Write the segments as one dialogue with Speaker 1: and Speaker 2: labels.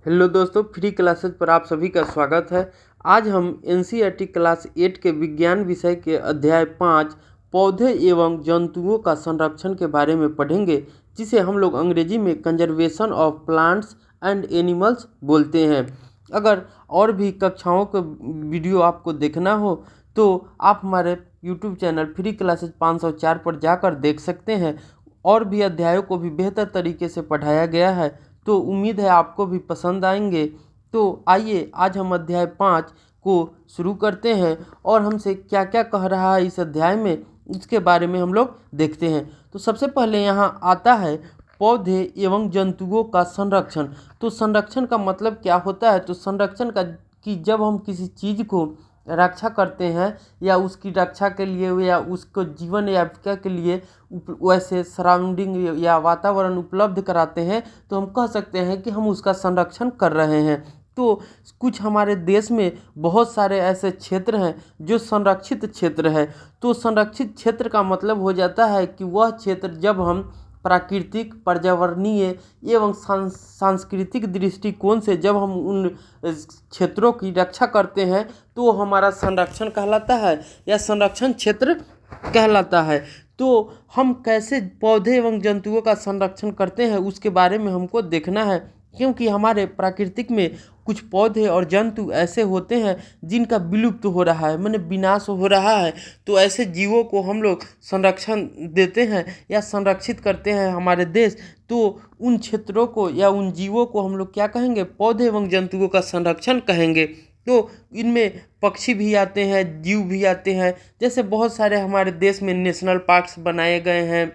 Speaker 1: Hello दोस्तों, free classes पर आप सभी का स्वागत है। आज हम एनसीईआरटी क्लास 8 के विज्ञान विषय के अध्याय 5 पौधे एवं जंतुओं का संरक्षण के बारे में पढ़ेंगे, जिसे हम लोग अंग्रेजी में conservation of plants and animals बोलते हैं। अगर और भी कक्षाओं का वीडियो आपको देखना हो तो आप हमारे यूट्यूब चैनल फ्री क्लासेस 504 पर जाकर देख सकते हैं। और भी अध्यायों को भी बेहतर तरीके से पढ़ाया गया है, तो उम्मीद है आपको भी पसंद आएंगे। तो आइए आज हम अध्याय 5 को शुरू करते हैं और हमसे क्या क्या कह रहा है इस अध्याय में, इसके बारे में हम लोग देखते हैं। तो सबसे पहले यहाँ आता है पौधे एवं जंतुओं का संरक्षण। तो संरक्षण का मतलब क्या होता है? तो संरक्षण का कि जब हम किसी चीज़ को रक्षा करते हैं या उसकी रक्षा के लिए या उसको जीवन यापिका के लिए वैसे सराउंडिंग या वातावरण उपलब्ध कराते हैं, तो हम कह सकते हैं कि हम उसका संरक्षण कर रहे हैं। तो कुछ हमारे देश में बहुत सारे ऐसे क्षेत्र हैं जो संरक्षित क्षेत्र है। तो संरक्षित क्षेत्र का मतलब हो जाता है कि वह क्षेत्र जब हम प्राकृतिक, पर्यावरणीय एवं सांस्कृतिक दृष्टिकोण से जब हम उन क्षेत्रों की रक्षा करते हैं तो हमारा संरक्षण कहलाता है या संरक्षण क्षेत्र कहलाता है। तो हम कैसे पौधे एवं जंतुओं का संरक्षण करते हैं उसके बारे में हमको देखना है, क्योंकि हमारे प्राकृतिक में कुछ पौधे और जंतु ऐसे होते हैं जिनका विलुप्त हो रहा है, माने विनाश हो रहा है। तो ऐसे जीवों को हम लोग संरक्षण देते हैं या संरक्षित करते हैं हमारे देश। तो उन क्षेत्रों को या उन जीवों को हम लोग क्या कहेंगे? पौधे एवं जंतुओं का संरक्षण कहेंगे। तो इनमें पक्षी भी आते हैं, जीव भी आते हैं। जैसे बहुत सारे हमारे देश में नेशनल पार्क्स बनाए गए हैं,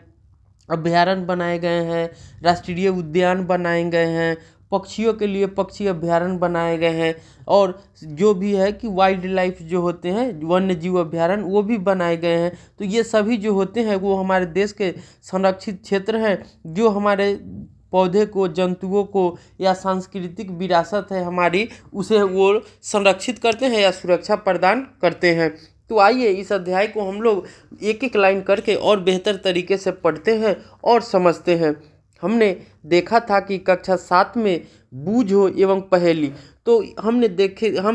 Speaker 1: अभयारण्य बनाए गए हैं, राष्ट्रीय उद्यान बनाए गए हैं, पक्षियों के लिए पक्षी अभयारण्य बनाए गए हैं, और जो भी है कि वाइल्ड लाइफ जो होते हैं वन्य जीव अभयारण्य वो भी बनाए गए हैं। तो ये सभी जो होते हैं वो हमारे देश के संरक्षित क्षेत्र हैं, जो हमारे पौधे को, जंतुओं को या सांस्कृतिक विरासत है हमारी, उसे वो संरक्षित करते हैं या सुरक्षा प्रदान करते हैं। तो आइए इस अध्याय को हम लोग एक एक लाइन करके और बेहतर तरीके से पढ़ते हैं और समझते हैं। हमने देखा था कि कक्षा 7 में बूझो एवं पहेली, तो हम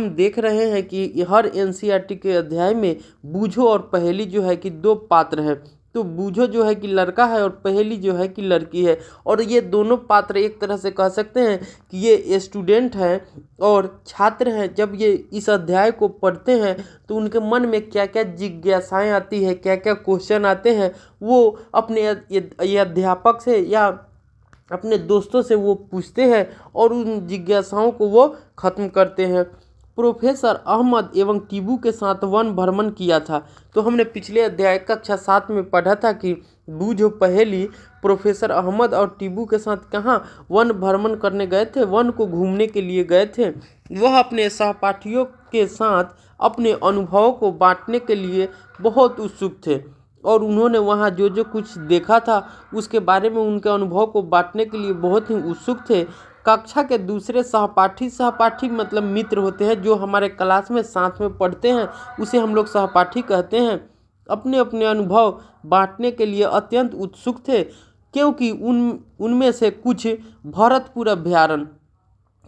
Speaker 1: देख रहे हैं कि हर एनसीईआरटी के अध्याय में बूझो और पहेली जो है कि दो पात्र हैं। तो बूझो जो है कि लड़का है और पहेली जो है कि लड़की है, और ये दोनों पात्र एक तरह से कह सकते हैं कि ये स्टूडेंट हैं और छात्र हैं। जब ये इस अध्याय को पढ़ते हैं तो उनके मन में क्या क्या जिज्ञासाएं आती है, क्या क्या क्वेश्चन आते हैं, वो अपने ये अध्यापक से या अपने दोस्तों से वो पूछते हैं और उन जिज्ञासाओं को वो खत्म करते हैं। प्रोफेसर अहमद एवं टीबू के साथ वन भ्रमण किया था। तो हमने पिछले अध्याय कक्षा 7 में पढ़ा था कि बूझो पहेली प्रोफेसर अहमद और टीबू के साथ कहाँ वन भ्रमण करने गए थे, वन को घूमने के लिए गए थे। वह अपने सहपाठियों के साथ अपने अनुभवों को बांटने के लिए बहुत उत्सुक थे और उन्होंने वहाँ जो जो कुछ देखा था उसके बारे में उनके अनुभव को बांटने के लिए बहुत ही उत्सुक थे। कक्षा के दूसरे सहपाठी मतलब मित्र होते हैं जो हमारे क्लास में साथ में पढ़ते हैं, उसे हम लोग सहपाठी कहते हैं, अपने अपने अनुभव बांटने के लिए अत्यंत उत्सुक थे, क्योंकि उनमें से कुछ भरतपुर अभयारण्य,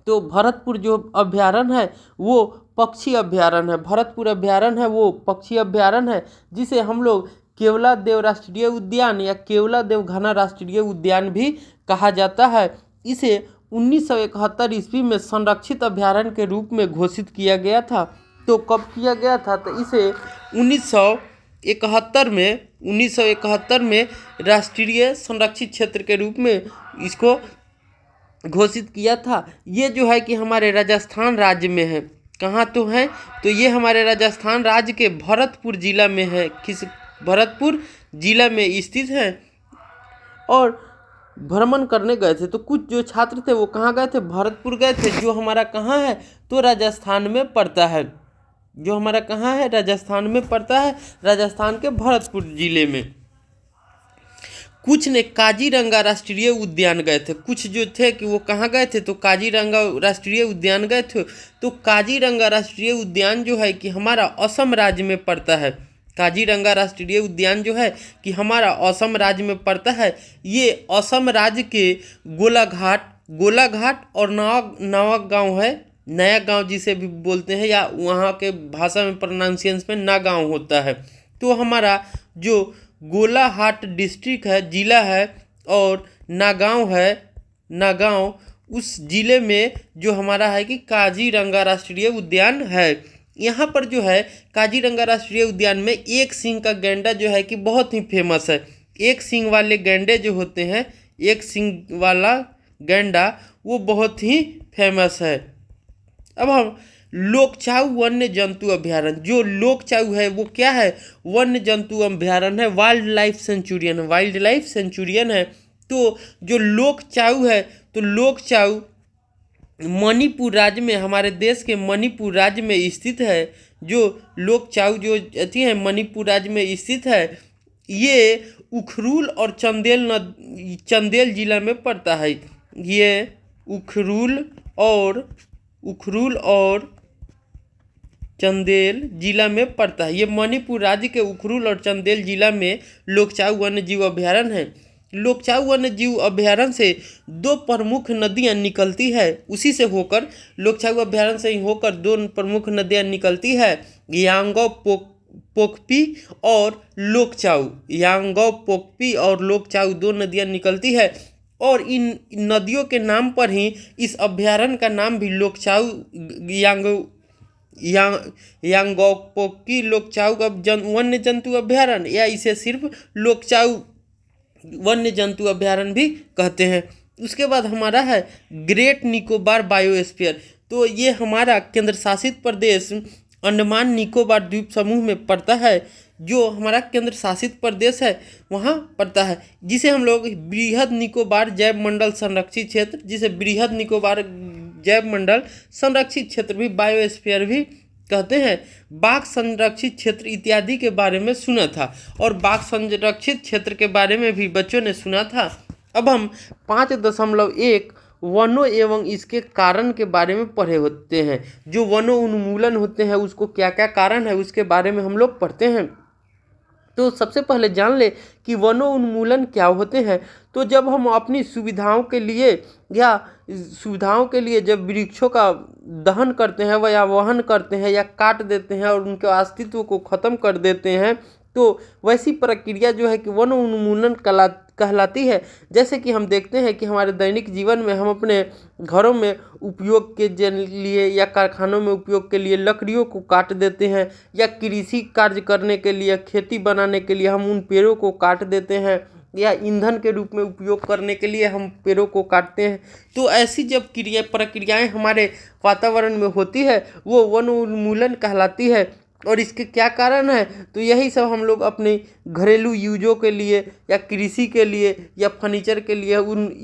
Speaker 1: तो भरतपुर जो अभयारण्य है वो पक्षी अभयारण्य है, भरतपुर अभयारण्य है वो पक्षी अभयारण्य है, जिसे हम लोग केवलादेव राष्ट्रीय उद्यान या केवलादेव घना राष्ट्रीय उद्यान भी कहा जाता है। इसे 1971 ईस्वी में संरक्षित अभयारण्य के रूप में घोषित किया गया था। तो कब किया गया था? तो इसे 1971 में राष्ट्रीय संरक्षित क्षेत्र के रूप में इसको घोषित किया था। ये जो है कि हमारे राजस्थान राज्य में है। कहाँ तो है? तो ये हमारे राजस्थान राज्य के भरतपुर जिला में है। भरतपुर जिला में स्थित है। और भ्रमण करने गए थे, तो कुछ जो छात्र थे वो कहाँ गए थे? भरतपुर गए थे, जो हमारा कहाँ है? तो राजस्थान में पड़ता है। जो हमारा कहाँ है? राजस्थान में पड़ता है, राजस्थान के भरतपुर जिले में। कुछ ने काजीरंगा राष्ट्रीय उद्यान गए थे, कुछ जो थे कि वो कहाँ गए थे? तो काजीरंगा राष्ट्रीय उद्यान गए थे। तो काजीरंगा राष्ट्रीय उद्यान जो है कि हमारा असम राज्य में पड़ता है। काजीरंगा राष्ट्रीय उद्यान जो है कि हमारा असम राज्य में पड़ता है। ये असम राज्य के गोलाघाट गोलाघाट और नवा गांव है, नया गांव जिसे भी बोलते हैं, या वहाँ के भाषा में प्रोनाउंसिएशन में ना गांव होता है। तो हमारा जो गोलाघाट डिस्ट्रिक्ट है, जिला है, और नागांव है, नागांव उस जिले में जो हमारा है कि काजीरंगा राष्ट्रीय उद्यान है। यहाँ पर जो है काजीरंगा राष्ट्रीय उद्यान में एक सींग का गैंडा जो है कि बहुत ही फेमस है। एक सींग वाले गैंडे जो होते हैं, एक सींग वाला गैंडा वो बहुत ही फेमस है। अब हम लोकचाऊ वन्य जंतु अभ्यारण्य, जो लोकचाऊ है वो क्या है, वन्य जंतु अभ्यारण्य है, wild life Centurion, wild life Centurion है। तो जो लोकचाऊ है, तो लोकचाऊ मणिपुर राज्य में, हमारे देश के मणिपुर राज्य में स्थित है। जो लोकचाऊ जो अथी है मणिपुर राज्य में स्थित है, ये उखरूल और चंदेल जिला में पड़ता है। ये उखरूल और चंदेल जिला में पड़ता है। ये मणिपुर राज्य के उखरूल और चंदेल जिला में लोकचाऊ वन्य जीव अभ्यारण्य है। लोकचाऊ वन्य जीव अभ्यारण्य से दो प्रमुख नदियां निकलती है, उसी से होकर लोकचाऊ अभ्यारण्य से ही होकर दो प्रमुख नदियां निकलती है, यांगो पोकपी और लोकचाऊ। यांगो पोकपी और लोकचाऊ दो नदियां निकलती है, और इन नदियों के नाम पर ही इस अभ्यारण्य का नाम भी लोकचाऊ यांगोपोकी लोकचाऊ वन्य जंतु अभ्यारण्य, या इसे सिर्फ लोकचाऊ वन्य जंतु अभ्यारण्य भी कहते हैं। उसके बाद हमारा है ग्रेट निकोबार बायोस्फीयर। तो ये हमारा केंद्र शासित प्रदेश अंडमान निकोबार द्वीप समूह में पड़ता है। जो हमारा केंद्र शासित प्रदेश है वहाँ पड़ता है, जिसे हम लोग बृहद निकोबार जैव मंडल संरक्षित क्षेत्र, जिसे बृहद निकोबार जैव मंडल संरक्षित क्षेत्र भी, बायोस्फीयर भी कहते हैं। बाघ संरक्षित क्षेत्र इत्यादि के बारे में सुना था, और बाघ संरक्षित क्षेत्र के बारे में भी बच्चों ने सुना था। अब हम 5.1 वनों एवं इसके कारण के बारे में पढ़े होते हैं। जो वनों उन्मूलन होते हैं उसको क्या क्या कारण है उसके बारे में हम लोग पढ़ते हैं। तो सबसे पहले जान ले कि वनों उन्मूलन क्या होते हैं। तो जब हम अपनी सुविधाओं के लिए जब वृक्षों का दहन करते हैं या वहन करते हैं या काट देते हैं और उनके अस्तित्व को ख़त्म कर देते हैं, तो वैसी प्रक्रिया जो है कि वन उन्मूलन कहलाती है। जैसे कि हम देखते हैं कि हमारे दैनिक जीवन में हम अपने घरों में उपयोग के लिए या कारखानों में उपयोग के लिए लकड़ियों को काट देते हैं, या कृषि कार्य करने के लिए, खेती बनाने के लिए हम उन पेड़ों को काट देते हैं, या ईंधन के रूप में उपयोग करने के लिए हम पेड़ों को काटते हैं। तो ऐसी जब प्रक्रियाएं हमारे वातावरण में होती है वो वन उन्मूलन कहलाती है। और इसके क्या कारण है, तो यही सब हम लोग अपने घरेलू यूजों के लिए या कृषि के लिए या फर्नीचर के लिए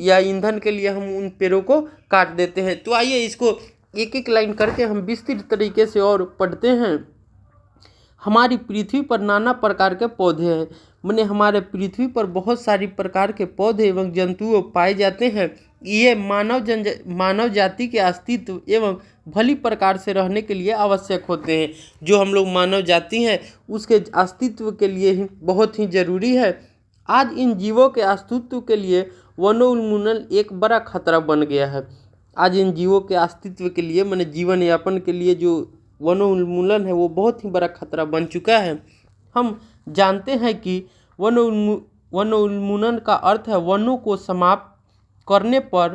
Speaker 1: या ईंधन के लिए हम उन पेड़ों को काट देते हैं। तो आइए इसको एक एक लाइन करके हम विस्तृत तरीके से और पढ़ते हैं। हमारी पृथ्वी पर नाना प्रकार के पौधे हैं, माने हमारे पृथ्वी पर बहुत सारी प्रकार के पौधे एवं जंतु पाए जाते हैं। ये मानव जाति के अस्तित्व एवं भली प्रकार से रहने के लिए आवश्यक होते हैं। जो हम लोग मानव जाति हैं उसके अस्तित्व के लिए ही बहुत ही जरूरी है। आज इन जीवों के अस्तित्व के लिए वनोन्मूलन एक बड़ा खतरा बन गया है। आज इन जीवों के अस्तित्व के लिए, माने जीवन यापन के लिए जो वनोन्मूलन है वो बहुत ही बड़ा खतरा बन चुका है। हम जानते हैं कि वनोन्मूलन का अर्थ है वनों को समाप्त करने पर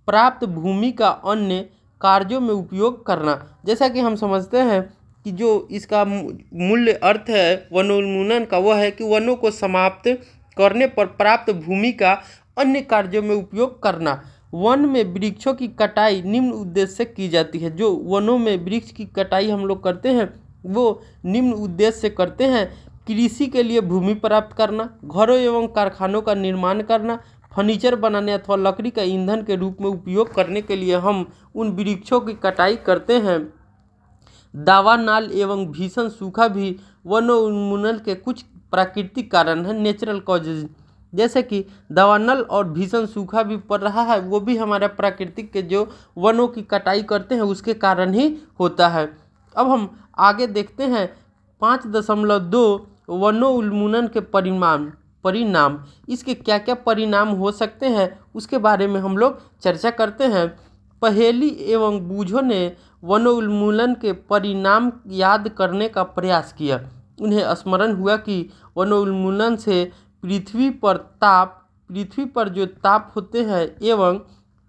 Speaker 1: प्राप्त भूमि का अन्य कार्यों में उपयोग करना। जैसा कि हम समझते हैं कि जो इसका मूल्य अर्थ है वनोन्मूलन का, वह है कि वनों को समाप्त करने पर प्राप्त भूमि का अन्य कार्यों में उपयोग करना। वन में वृक्षों की कटाई निम्न उद्देश्य से की जाती है। जो वनों में वृक्ष की कटाई हम लोग करते हैं वो निम्न उद्देश्य से करते हैं। कृषि के लिए भूमि प्राप्त करना, घरों एवं कारखानों का निर्माण करना, फर्नीचर बनाने अथवा लकड़ी का ईंधन के रूप में उपयोग करने के लिए हम उन वृक्षों की कटाई करते हैं। दावानल एवं भीषण सूखा भी वनोन्मूलन के कुछ प्राकृतिक कारण हैं, नेचुरल कॉजेज। जैसे कि दावानल और भीषण सूखा भी पड़ रहा है, वो भी हमारा प्राकृतिक के जो वनों की कटाई करते हैं उसके कारण ही होता है। अब हम आगे देखते हैं 5.2 वनोन्मूलन के परिणाम, इसके क्या क्या परिणाम हो सकते हैं उसके बारे में हम लोग चर्चा करते हैं। पहेली एवं बूझों ने वनोन्मूलन के परिणाम याद करने का प्रयास किया। उन्हें स्मरण हुआ कि वनोन्मूलन से पृथ्वी पर जो ताप होते हैं एवं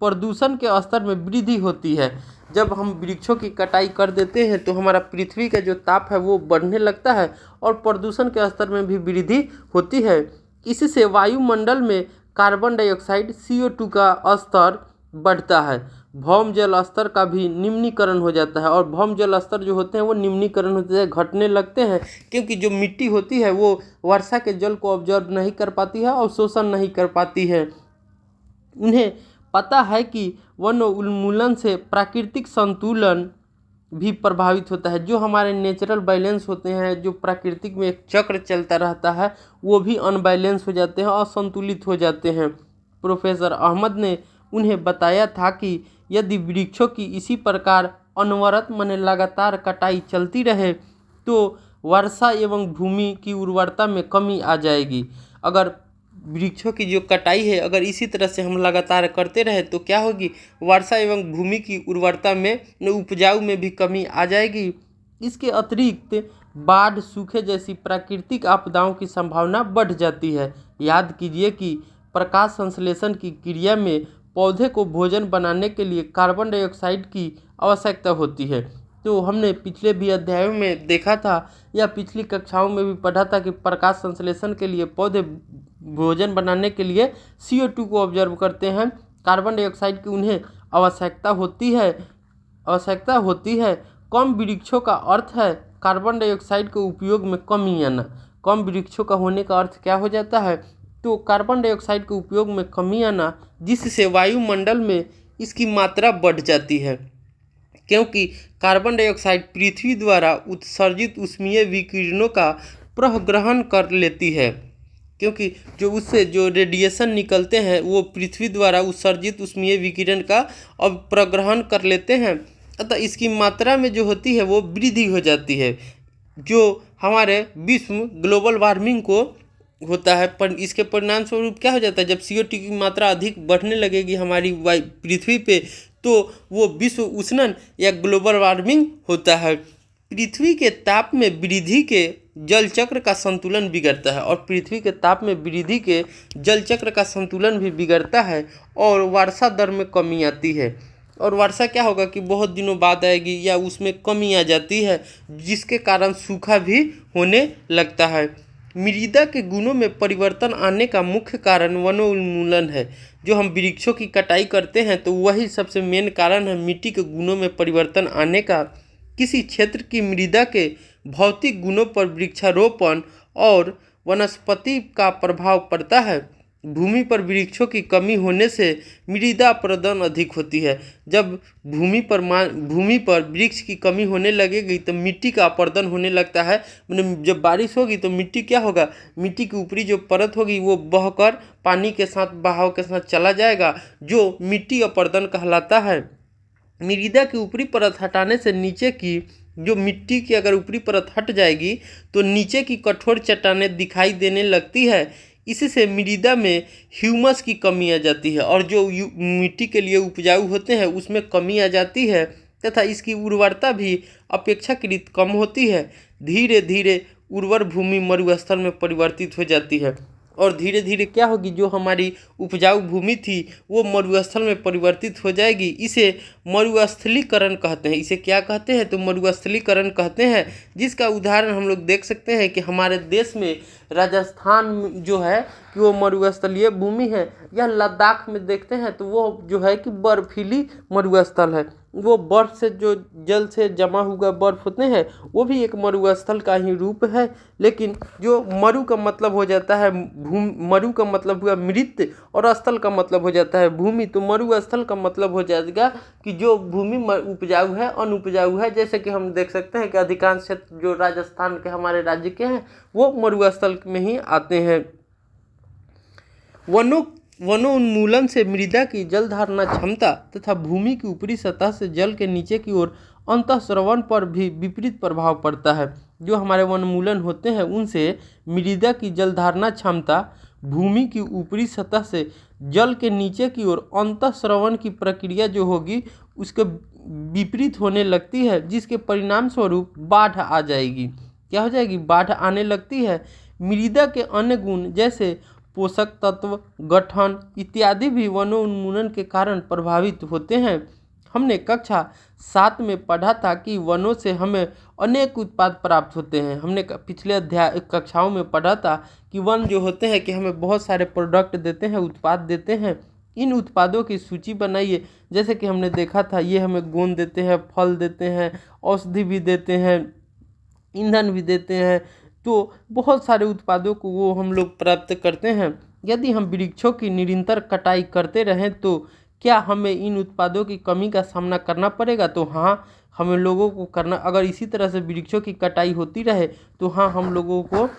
Speaker 1: प्रदूषण के स्तर में वृद्धि होती है। जब हम वृक्षों की कटाई कर देते हैं तो हमारा पृथ्वी का जो ताप है वो बढ़ने लगता है और प्रदूषण के स्तर में भी वृद्धि होती है। इससे वायुमंडल में कार्बन डाइऑक्साइड CO2 का स्तर बढ़ता है। भौम जल स्तर का भी निम्नीकरण हो जाता है और भौम जल स्तर जो होते हैं वो निम्नीकरण होते हैं, घटने लगते हैं, क्योंकि जो मिट्टी होती है वो वर्षा के जल को ऑब्जर्व नहीं कर पाती है और शोषण नहीं कर पाती है। उन्हें पता है कि वनोन्मूलन से प्राकृतिक संतुलन भी प्रभावित होता है। जो हमारे नेचुरल बैलेंस होते हैं, जो प्राकृतिक में एक चक्र चलता रहता है, वो भी अनबैलेंस हो जाते हैं, असंतुलित हो जाते हैं। प्रोफेसर अहमद ने उन्हें बताया था कि यदि वृक्षों की इसी प्रकार अनवरत माने लगातार कटाई चलती रहे तो वर्षा एवं भूमि की उर्वरता में कमी आ जाएगी। अगर वृक्षों की जो कटाई है अगर इसी तरह से हम लगातार करते रहे तो क्या होगी, वर्षा एवं भूमि की उर्वरता में उपजाऊ में भी कमी आ जाएगी। इसके अतिरिक्त बाढ़, सूखे जैसी प्राकृतिक आपदाओं की संभावना बढ़ जाती है। याद कीजिए कि प्रकाश संश्लेषण की क्रिया में पौधे को भोजन बनाने के लिए कार्बन डाइऑक्साइड की आवश्यकता होती है। तो हमने पिछले भी अध्यायों में देखा था या पिछली कक्षाओं में भी पढ़ा था कि प्रकाश संश्लेषण के लिए पौधे भोजन बनाने के लिए CO2 को ऑब्जर्व करते हैं, कार्बन डाइऑक्साइड की उन्हें आवश्यकता होती है। कम वृक्षों का अर्थ है कार्बन डाइऑक्साइड के उपयोग में कमी आना। कम वृक्षों का होने का अर्थ क्या हो जाता है, तो कार्बन डाइऑक्साइड के उपयोग में कमी आना, जिससे वायुमंडल में इसकी मात्रा बढ़ जाती है, क्योंकि कार्बन डाइऑक्साइड पृथ्वी द्वारा उत्सर्जित ऊष्मीय विकिरणों का प्रग्रहण कर लेती है। क्योंकि जो उससे जो रेडिएशन निकलते हैं वो पृथ्वी द्वारा उत्सर्जित ऊष्मीय विकिरण का अब प्रग्रहण कर लेते हैं, अतः इसकी मात्रा में जो होती है वो वृद्धि हो जाती है, जो हमारे विश्व ग्लोबल वार्मिंग को होता है। पर इसके परिणाम स्वरूप क्या हो जाता है, जब CO2 की मात्रा अधिक बढ़ने लगेगी हमारी पृथ्वी पे तो वो विश्व उष्णन या ग्लोबल वार्मिंग होता है। पृथ्वी के ताप में वृद्धि के जल चक्र का संतुलन बिगड़ता है और पृथ्वी के ताप में वृद्धि के जल चक्र का संतुलन भी बिगड़ता है और वर्षा दर में कमी आती है। और वर्षा क्या होगा कि बहुत दिनों बाद आएगी या उसमें कमी आ जाती है, जिसके कारण सूखा भी होने लगता है। मृदा के गुणों में परिवर्तन आने का मुख्य कारण वनोन्मूलन है। जो हम वृक्षों की कटाई करते हैं तो वही सबसे मेन कारण है मिट्टी के गुणों में परिवर्तन आने का। किसी क्षेत्र की मृदा के भौतिक गुणों पर वृक्षारोपण और वनस्पति का प्रभाव पड़ता है। भूमि पर वृक्षों की कमी होने से मृदा अपरदन अधिक होती है। जब भूमि पर वृक्ष की कमी होने लगेगी तो मिट्टी का अपरदन होने लगता है। मतलब जब बारिश होगी तो मिट्टी क्या होगा, मिट्टी की ऊपरी जो परत होगी वो बहकर पानी के साथ बहाव के साथ चला जाएगा, जो मिट्टी अपरदन कहलाता है। मृदा की ऊपरी परत हटाने से नीचे की जो मिट्टी की अगर ऊपरी परत हट जाएगी तो नीचे की कठोर चट्टानें दिखाई देने लगती है। इससे मृदा में ह्यूमस की कमी आ जाती है और जो मिट्टी के लिए उपजाऊ होते हैं उसमें कमी आ जाती है तथा इसकी उर्वरता भी अपेक्षाकृत कम होती है। धीरे धीरे उर्वर भूमि मरुस्थल में परिवर्तित हो जाती है और धीरे धीरे क्या होगी, जो हमारी उपजाऊ भूमि थी वो मरुस्थल में परिवर्तित हो जाएगी। इसे मरुस्थलीकरण कहते हैं। इसे क्या कहते हैं, तो मरुस्थलीकरण कहते हैं, जिसका उदाहरण हम लोग देख सकते हैं कि हमारे देश में राजस्थान जो है कि वो मरुस्थलीय भूमि है, या लद्दाख में देखते हैं तो वो जो है कि बर्फीली मरुस्थल है। वो बर्फ़ से जो जल से जमा हुआ बर्फ़ होते हैं वो भी एक मरुस्थल का ही रूप है। लेकिन जो मरु का मतलब हो जाता है मरु का मतलब हुआ मृत और स्थल का मतलब हो जाता है भूमि, तो मरुस्थल का मतलब हो जाएगा कि जो भूमि उपजाऊ है अनुपजाऊ है। जैसे कि हम देख सकते हैं कि अधिकांश क्षेत्र जो राजस्थान के हमारे राज्य के हैं वो मरुस्थल में ही आते हैं। वनोन्मूलन से मृदा की जल धारणा क्षमता तथा भूमि की ऊपरी सतह से जल के नीचे की ओर अंतःस्रवण पर भी विपरीत प्रभाव पड़ता है। जो हमारे वनोन्मूलन होते हैं उनसे मृदा की जल धारणा क्षमता, भूमि की ऊपरी सतह से जल के नीचे की ओर अंतःस्रवण की प्रक्रिया जो होगी उसके विपरीत होने लगती है, जिसके परिणाम स्वरूप बाढ़ आ जाएगी। क्या हो जाएगी? बाढ़ आने लगती है। मृदा के अन्य गुण जैसे पोषक तत्व, गठन इत्यादि भी वनोन्मूलन के कारण प्रभावित होते हैं। हमने कक्षा 7 में पढ़ा था कि वनों से हमें अनेक उत्पाद प्राप्त होते हैं। हमने पिछले अध्याय कक्षाओं में पढ़ा था कि वन जो होते हैं कि हमें बहुत सारे प्रोडक्ट देते हैं, उत्पाद देते हैं। इन उत्पादों की सूची बनाइए। जैसे कि हमने देखा था, ये हमें गोंद देते हैं, फल देते हैं, औषधि भी देते हैं, ईंधन भी देते हैं। तो बहुत सारे उत्पादों को वो हम लोग प्राप्त करते हैं। यदि हम वृक्षों की निरंतर कटाई करते रहें तो क्या हमें इन उत्पादों की कमी का सामना करना पड़ेगा? तो हाँ, हमें लोगों को करना, अगर इसी तरह से वृक्षों की कटाई होती रहे तो हाँ, हम लोगों को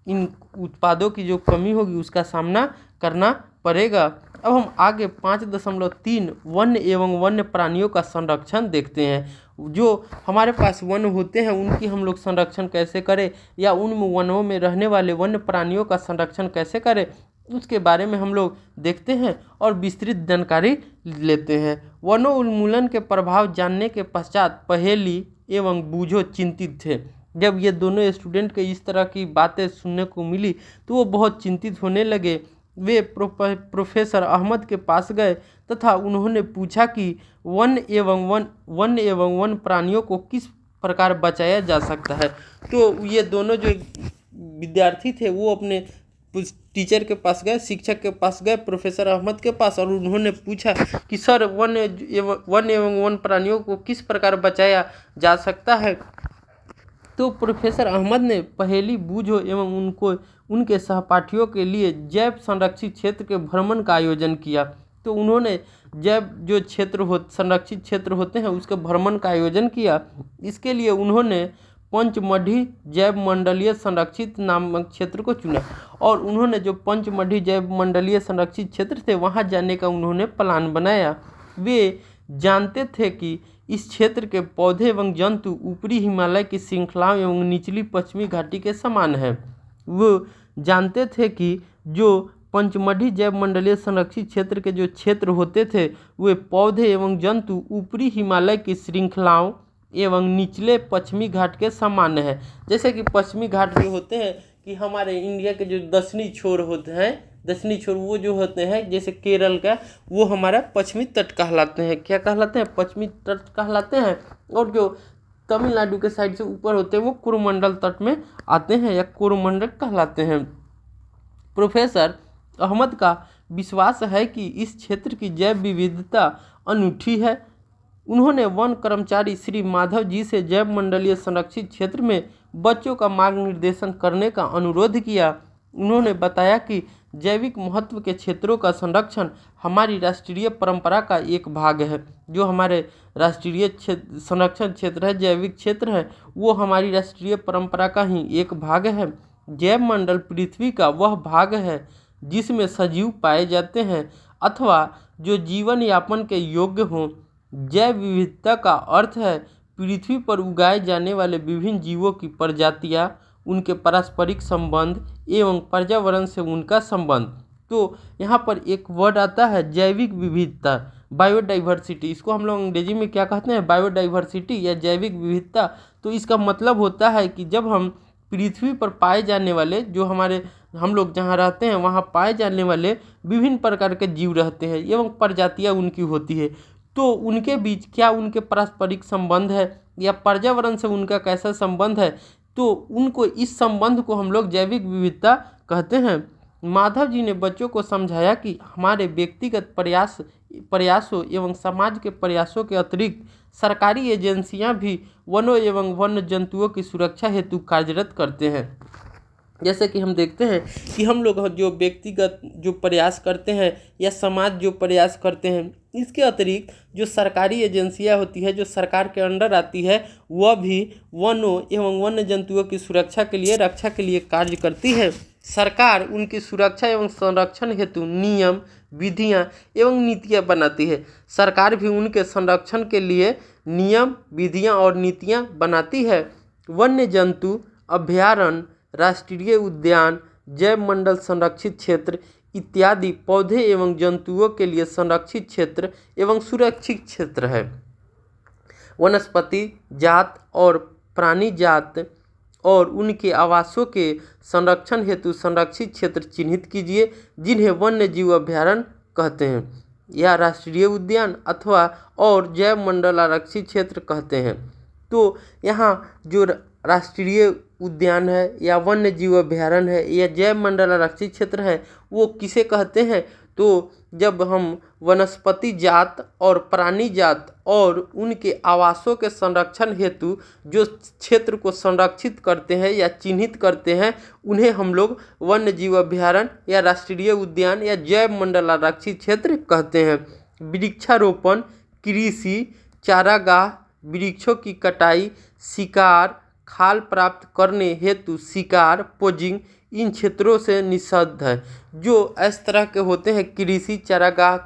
Speaker 1: इन उत्पादों की जो कमी होगी उसका सामना करना पड़ेगा। अब हम आगे 5.3 वन्य एवं वन्य प्राणियों का संरक्षण देखते हैं। जो हमारे पास वन होते हैं उनकी हम लोग संरक्षण कैसे करें, या उन वनों में रहने वाले वन्य प्राणियों का संरक्षण कैसे करें, उसके बारे में हम लोग देखते हैं और विस्तृत जानकारी लेते हैं। वनोन्मूलन के प्रभाव जानने के पश्चात पहेली एवं बूझो चिंतित थे। जब ये दोनों स्टूडेंट के इस तरह की बातें सुनने को मिली तो वो बहुत चिंतित होने लगे। वे प्रोफेसर अहमद के पास गए तथा उन्होंने पूछा कि वन एवं वन प्राणियों को किस प्रकार बचाया जा सकता है। तो ये दोनों जो विद्यार्थी थे वो अपने टीचर के पास गए, शिक्षक के पास गए, प्रोफेसर अहमद के पास, और उन्होंने पूछा कि सर वन एवं वन प्राणियों को किस प्रकार बचाया जा सकता है। तो प्रोफेसर अहमद ने पहेली बूझो एवं उनके सहपाठियों के लिए जैव संरक्षित क्षेत्र के भ्रमण का आयोजन किया। तो उन्होंने जैव जो संरक्षित क्षेत्र होते हैं उसके भ्रमण का आयोजन किया। इसके लिए उन्होंने पंचमढ़ी जैव मंडलीय संरक्षित नामक क्षेत्र को चुना, और उन्होंने जो पंचमढ़ी जैव मंडलीय संरक्षित क्षेत्र थे वहाँ जाने का उन्होंने प्लान बनाया। वे जानते थे कि इस क्षेत्र के पौधे एवं जंतु ऊपरी हिमालय की श्रृंखलाओं एवं निचली पश्चिमी घाटी के समान है। वो जानते थे कि जो पंचमढ़ी जैव मंडलीय संरक्षित क्षेत्र के जो क्षेत्र होते थे वे पौधे एवं जंतु ऊपरी हिमालय की श्रृंखलाओं एवं निचले पश्चिमी घाट के सामान्य है। जैसे कि पश्चिमी घाट जो होते हैं कि हमारे इंडिया के जो दक्षिणी छोर होते हैं, दक्षिणी छोर वो जो होते हैं जैसे केरल का, वो हमारा पश्चिमी तट कहलाते हैं। क्या कहलाते हैं? पश्चिमी तट कहलाते हैं। और जो तमिलनाडु के साइड से ऊपर होते हैं वो कोरोमंडल तट में आते हैं या कोरोमंडल कहलाते हैं। प्रोफेसर अहमद का विश्वास है कि इस क्षेत्र की जैव विविधता अनूठी है। उन्होंने वन कर्मचारी श्री माधव जी से जैव मंडलीय संरक्षित क्षेत्र में बच्चों का मार्गनिर्देशन करने का अनुरोध किया। उन्होंने बताया कि जैविक महत्व के क्षेत्रों का संरक्षण हमारी राष्ट्रीय परंपरा का एक भाग है। जो हमारे राष्ट्रीय संरक्षण क्षेत्र है, जैविक क्षेत्र है, वो हमारी राष्ट्रीय परंपरा का ही एक भाग है। जैव मंडल पृथ्वी का वह भाग है जिसमें सजीव पाए जाते हैं अथवा जो जीवन यापन के योग्य हों। जैव विविधता का अर्थ है पृथ्वी पर उगाए जाने वाले विभिन्न जीवों की प्रजातियां, उनके पारस्परिक संबंध एवं पर्यावरण से उनका संबंध। तो यहाँ पर एक वर्ड आता है जैविक विविधता, बायोडाइवर्सिटी। इसको हम लोग अंग्रेजी में क्या कहते हैं? बायोडाइवर्सिटी या जैविक विविधता। तो इसका मतलब होता है कि जब हम पृथ्वी पर पाए जाने वाले, जो हम लोग जहाँ रहते हैं वहाँ पाए जाने वाले विभिन्न प्रकार के जीव रहते हैं एवं प्रजातियाँ उनकी होती है, तो उनके बीच क्या उनके पारस्परिक संबंध है या पर्यावरण से उनका कैसा संबंध है, तो उनको इस संबंध को हम लोग जैविक विविधता कहते हैं। माधव जी ने बच्चों को समझाया कि हमारे व्यक्तिगत प्रयासों एवं समाज के प्रयासों के अतिरिक्त सरकारी एजेंसियां भी वनों एवं वन्य जंतुओं की सुरक्षा हेतु कार्यरत करते हैं। जैसे कि हम देखते हैं कि हम लोग जो व्यक्तिगत जो प्रयास करते हैं या समाज जो प्रयास करते हैं, इसके अतिरिक्त जो सरकारी एजेंसियां होती है जो सरकार के अंडर आती है, वह भी वनों एवं वन्य जंतुओं की सुरक्षा के लिए, रक्षा के लिए कार्य करती है। सरकार उनकी सुरक्षा एवं संरक्षण हेतु नियम, विधियां एवं नीतियां बनाती है। सरकार भी उनके संरक्षण के लिए नियम, विधियां और नीतियां बनाती है। वन्य जंतु अभयारण्य, राष्ट्रीय उद्यान, जैव मंडल संरक्षित क्षेत्र इत्यादि पौधे एवं जंतुओं के लिए संरक्षित क्षेत्र एवं सुरक्षित क्षेत्र है। वनस्पति जात और प्राणी जात और उनके आवासों के संरक्षण हेतु संरक्षित क्षेत्र चिन्हित कीजिए, जिन्हें वन्य जीव अभयारण्य कहते हैं या राष्ट्रीय उद्यान अथवा और जैव मंडल आरक्षित क्षेत्र कहते हैं। तो यहाँ जो राष्ट्रीय उद्यान है या वन्य जीव अभयारण्य है या जैव मंडल आरक्षित क्षेत्र है वो किसे कहते हैं? तो जब हम वनस्पति जात और प्राणी जात और उनके आवासों के संरक्षण हेतु जो क्षेत्र को संरक्षित करते हैं या चिन्हित करते हैं उन्हें हम लोग वन्य जीव अभयारण्य या राष्ट्रीय उद्यान या जैव मंडल आरक्षित क्षेत्र कहते हैं। वृक्षारोपण, कृषि, चारागाह, वृक्षों की कटाई, शिकार, खाल प्राप्त करने हेतु शिकार, पोजिंग इन क्षेत्रों से निषिद्ध है। जो इस तरह के होते हैं कृषि, चारागाह,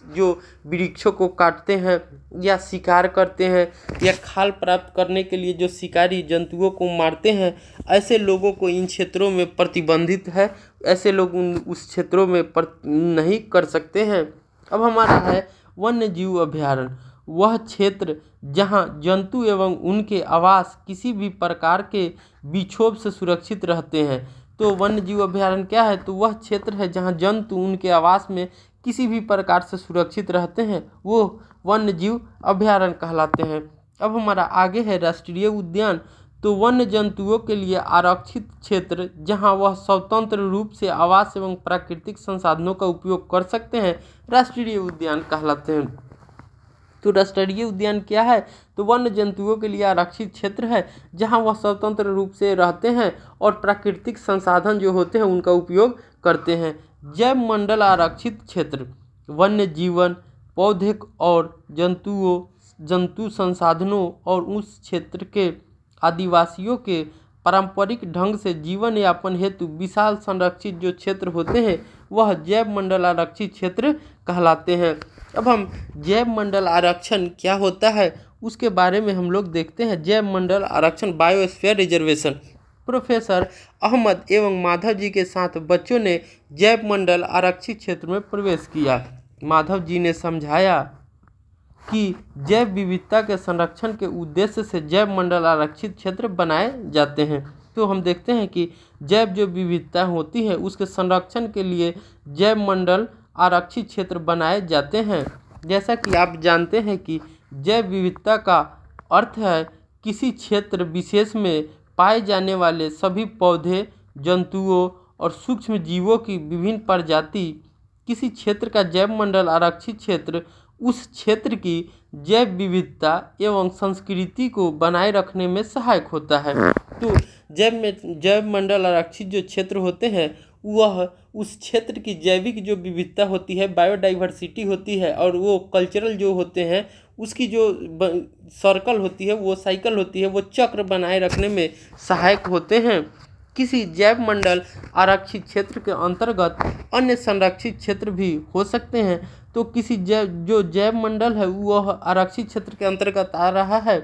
Speaker 1: जो वृक्षों को काटते हैं या शिकार करते हैं या खाल प्राप्त करने के लिए जो शिकारी जंतुओं को मारते हैं, ऐसे लोगों को इन क्षेत्रों में प्रतिबंधित है। ऐसे लोग उस क्षेत्रों में नहीं कर सकते हैं। अब हमारा है वन्य जीव अभयारण्य, वह क्षेत्र जहां जंतु एवं उनके आवास किसी भी प्रकार के विक्षोभ से सुरक्षित रहते हैं। तो वन्य जीव अभयारण्य क्या है? तो वह क्षेत्र है जहां जंतु उनके आवास में किसी भी प्रकार से सुरक्षित रहते हैं, वो वन्य जीव अभयारण्य कहलाते हैं। अब हमारा आगे है राष्ट्रीय उद्यान। तो वन्य जंतुओं के लिए आरक्षित क्षेत्र जहां वह स्वतंत्र रूप से आवास एवं प्राकृतिक संसाधनों का उपयोग कर सकते हैं, राष्ट्रीय उद्यान कहलाते हैं। तो राष्ट्रीय उद्यान क्या है? तो वन्य जंतुओं के लिए आरक्षित क्षेत्र है जहां वह स्वतंत्र रूप से रहते हैं और प्राकृतिक संसाधन जो होते हैं उनका उपयोग करते हैं। जैव मंडल आरक्षित क्षेत्र वन्य जीवन, पौधे और जंतु संसाधनों और उस क्षेत्र के आदिवासियों के पारंपरिक ढंग से जीवन यापन हेतु विशाल संरक्षित जो क्षेत्र होते हैं वह जैव मंडल आरक्षित क्षेत्र कहलाते हैं। अब हम जैव मंडल आरक्षण क्या होता है उसके बारे में हम लोग देखते हैं। जैव मंडल आरक्षण बायोस्फीयर रिजर्वेशन। प्रोफेसर अहमद एवं माधव जी के साथ बच्चों ने जैव मंडल आरक्षित क्षेत्र में प्रवेश किया। माधव जी ने समझाया कि जैव विविधता के संरक्षण के उद्देश्य से जैव मंडल आरक्षित क्षेत्र बनाए जाते हैं। तो हम देखते हैं कि जैव जो विविधता होती है उसके संरक्षण के लिए जैव मंडल आरक्षित क्षेत्र बनाए जाते हैं। जैसा कि आप जानते हैं कि जैव विविधता का अर्थ है किसी क्षेत्र विशेष में पाए जाने वाले सभी पौधे, जंतुओं और सूक्ष्म जीवों की विभिन्न प्रजाति। किसी क्षेत्र का जैव मंडल आरक्षित क्षेत्र उस क्षेत्र की जैव विविधता एवं संस्कृति को बनाए रखने में सहायक होता है। तो जैव मंडल आरक्षित जो क्षेत्र होते हैं वह उस क्षेत्र की जैविक जो विविधता होती है, बायोडाइवर्सिटी होती है, और वो कल्चरल जो होते हैं उसकी जो सर्कल होती है, वो साइकिल होती है, वो चक्र बनाए रखने में सहायक होते हैं। किसी जैव मंडल आरक्षित क्षेत्र के अंतर्गत अन्य संरक्षित क्षेत्र भी हो सकते हैं। तो किसी जो जैव मंडल है वह आरक्षित क्षेत्र के अंतर्गत आ रहा है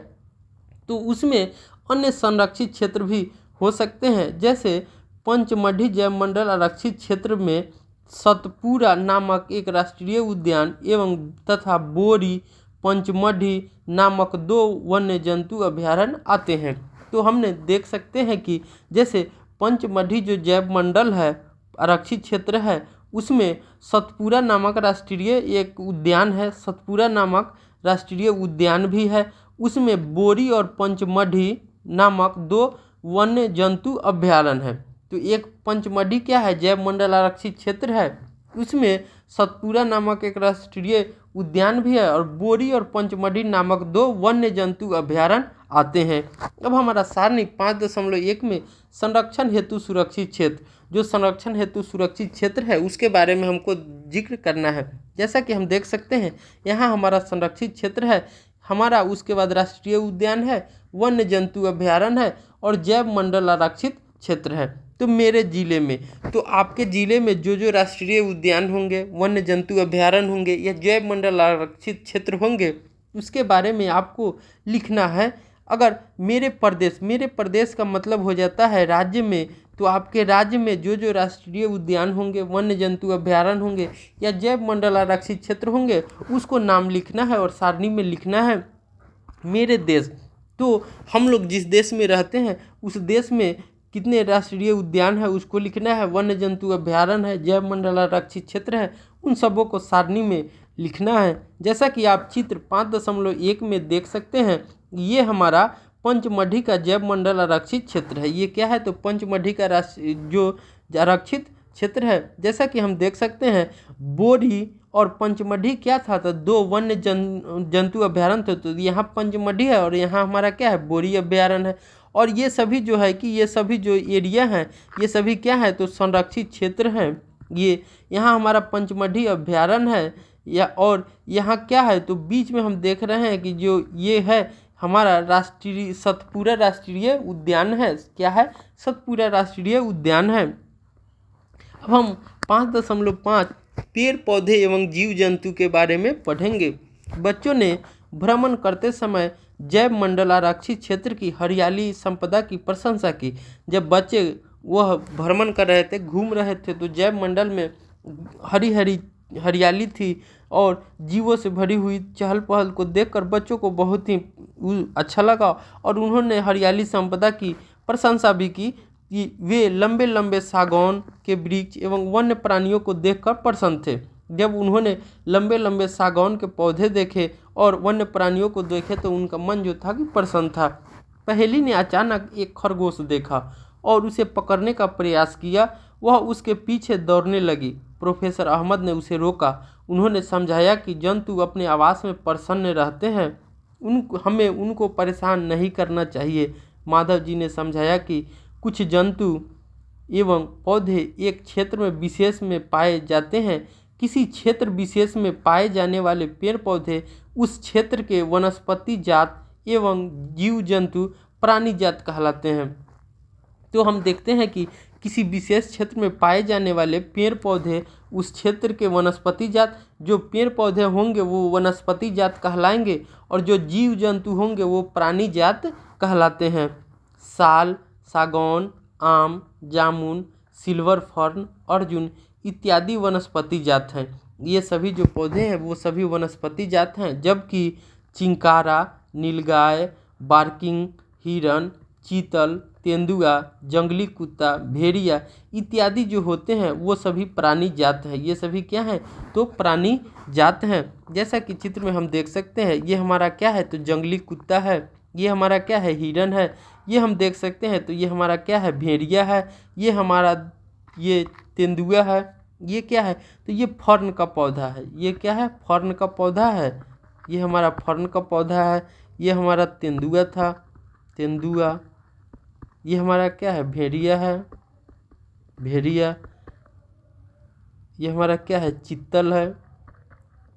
Speaker 1: तो उसमें अन्य संरक्षित क्षेत्र भी हो सकते हैं। जैसे पंचमढ़ी जैव मंडल आरक्षित क्षेत्र में सतपुरा नामक एक राष्ट्रीय उद्यान एवं तथा बोरी, पंचमढ़ी नामक 2 वन्य जंतु अभयारण्य आते हैं। तो हमने देख सकते हैं कि जैसे पंचमढ़ी जो जैव मंडल है आरक्षित क्षेत्र है उसमें सतपुरा नामक राष्ट्रीय एक उद्यान है, सतपुरा नामक राष्ट्रीय उद्यान भी है। उसमें बोरी और पंचमढ़ी नामक 2 वन्य जंतु अभयारण्य है। तो एक पंचमढ़ी क्या है? जैव मंडल आरक्षित क्षेत्र है, उसमें सतपुरा नामक एक राष्ट्रीय उद्यान भी है और बोरी और पंचमढ़ी नामक 2 वन्य जंतु अभयारण्य आते हैं। अब हमारा सारणी 5.1 में संरक्षण हेतु सुरक्षित क्षेत्र, जो संरक्षण हेतु सुरक्षित क्षेत्र है उसके बारे में हमको जिक्र करना है। जैसा कि हम देख सकते हैं यहाँ हमारा संरक्षित क्षेत्र है हमारा, उसके बाद राष्ट्रीय उद्यान है, वन्य जंतु अभयारण्य है और जैव मंडल आरक्षित क्षेत्र है। तो मेरे ज़िले में, तो आपके ज़िले में जो राष्ट्रीय उद्यान होंगे, वन्य जंतु अभयारण्य होंगे या जैव मंडल आरक्षित क्षेत्र होंगे उसके बारे में आपको लिखना है। अगर मेरे प्रदेश का मतलब हो जाता है राज्य में तो आपके राज्य में जो जो राष्ट्रीय उद्यान होंगे, वन्य जंतु अभ्यारण्य होंगे या जैव मंडल आरक्षित क्षेत्र होंगे, उसको नाम लिखना है और सारणी में लिखना है मेरे देश। तो हम लोग जिस देश में रहते हैं उस देश में कितने राष्ट्रीय उद्यान है उसको लिखना है, वन्य जंतु अभ्यारण्य है, जैव मंडल आरक्षित क्षेत्र है, उन सबों को सारणी में लिखना है। जैसा कि आप चित्र 5.1 में देख सकते हैं, ये हमारा पंचमढ़ी का जैव मंडल आरक्षित क्षेत्र है। ये क्या है? तो पंचमढ़ी का जो आरक्षित क्षेत्र है। जैसा कि हम देख सकते हैं, बोरी और पंचमढ़ी क्या था? तो दो वन्य जंतु अभ्यारण्य थे। तो यहाँ पंचमढ़ी है और यहाँ हमारा क्या है? बोरी अभ्यारण्य है। और ये सभी जो है कि ये सभी जो एरिया हैं, ये सभी क्या है? तो संरक्षित क्षेत्र हैं। ये यहाँ हमारा पंचमढ़ी अभ्यारण्य है या और यहाँ क्या है? तो बीच में हम देख रहे हैं कि जो ये है हमारा राष्ट्रीय सतपुरा राष्ट्रीय उद्यान है। क्या है? सतपुरा राष्ट्रीय उद्यान है। अब हम 5.5 पेड़ पौधे एवं जीव जंतु के बारे में पढ़ेंगे। बच्चों ने भ्रमण करते समय जैव मंडल आरक्षित क्षेत्र की हरियाली संपदा की प्रशंसा की। जब बच्चे वह भ्रमण कर रहे थे, घूम रहे थे, तो जैव मंडल में हरी हरी हरियाली थी और जीवों से भरी हुई चहल पहल को देखकर बच्चों को बहुत ही अच्छा लगा और उन्होंने हरियाली संपदा की प्रशंसा भी की कि वे लंबे लंबे सागौन के वृक्ष एवं वन्य प्राणियों को देखकर प्रसन्न थे। जब उन्होंने लंबे लंबे सागौन के पौधे देखे और वन्य प्राणियों को देखे तो उनका मन जो था कि प्रसन्न था। पहेली ने अचानक एक खरगोश देखा और उसे पकड़ने का प्रयास किया। वह उसके पीछे दौड़ने लगी। प्रोफेसर अहमद ने उसे रोका। उन्होंने समझाया कि जंतु अपने आवास में प्रसन्न रहते हैं, हमें उनको परेशान नहीं करना चाहिए। माधव जी ने समझाया कि कुछ जंतु एवं पौधे एक क्षेत्र में विशेष में पाए जाते हैं। किसी क्षेत्र विशेष में पाए जाने वाले पेड़ पौधे उस क्षेत्र के वनस्पति जात एवं जीव जंतु प्राणी जात कहलाते हैं। तो हम देखते हैं कि किसी विशेष क्षेत्र में पाए जाने वाले पेड़ पौधे उस क्षेत्र के वनस्पति जात, जो पेड़ पौधे होंगे वो वनस्पति जात कहलाएंगे और जो जीव जंतु होंगे वो प्राणी जात कहलाते हैं। साल, सागौन, आम, जामुन, सिल्वर फर्न, अर्जुन इत्यादि वनस्पति जात हैं। ये सभी जो पौधे हैं वो सभी वनस्पति जात हैं। जबकि चिंकारा, नीलगाय, बार्किंग, हिरन, चीतल, तेंदुआ, जंगली कुत्ता, भेड़िया इत्यादि जो होते हैं वो सभी प्राणी जात हैं। ये सभी क्या हैं? तो प्राणी जात हैं। जैसा कि चित्र में हम देख सकते हैं, ये हमारा क्या है? तो जंगली कुत्ता है। ये हमारा क्या है? हिरन है। ये हम देख सकते हैं तो ये हमारा क्या है? भेड़िया है। ये हमारा ये तेंदुआ है। ये क्या है? तो ये फर्न का पौधा है। ये क्या है? फर्न का पौधा है। ये हमारा फर्न का पौधा है। ये हमारा तेंदुआ था, तेंदुआ। ये हमारा क्या है? भेड़िया है, भेड़िया। ये हमारा क्या है? चित्तल है,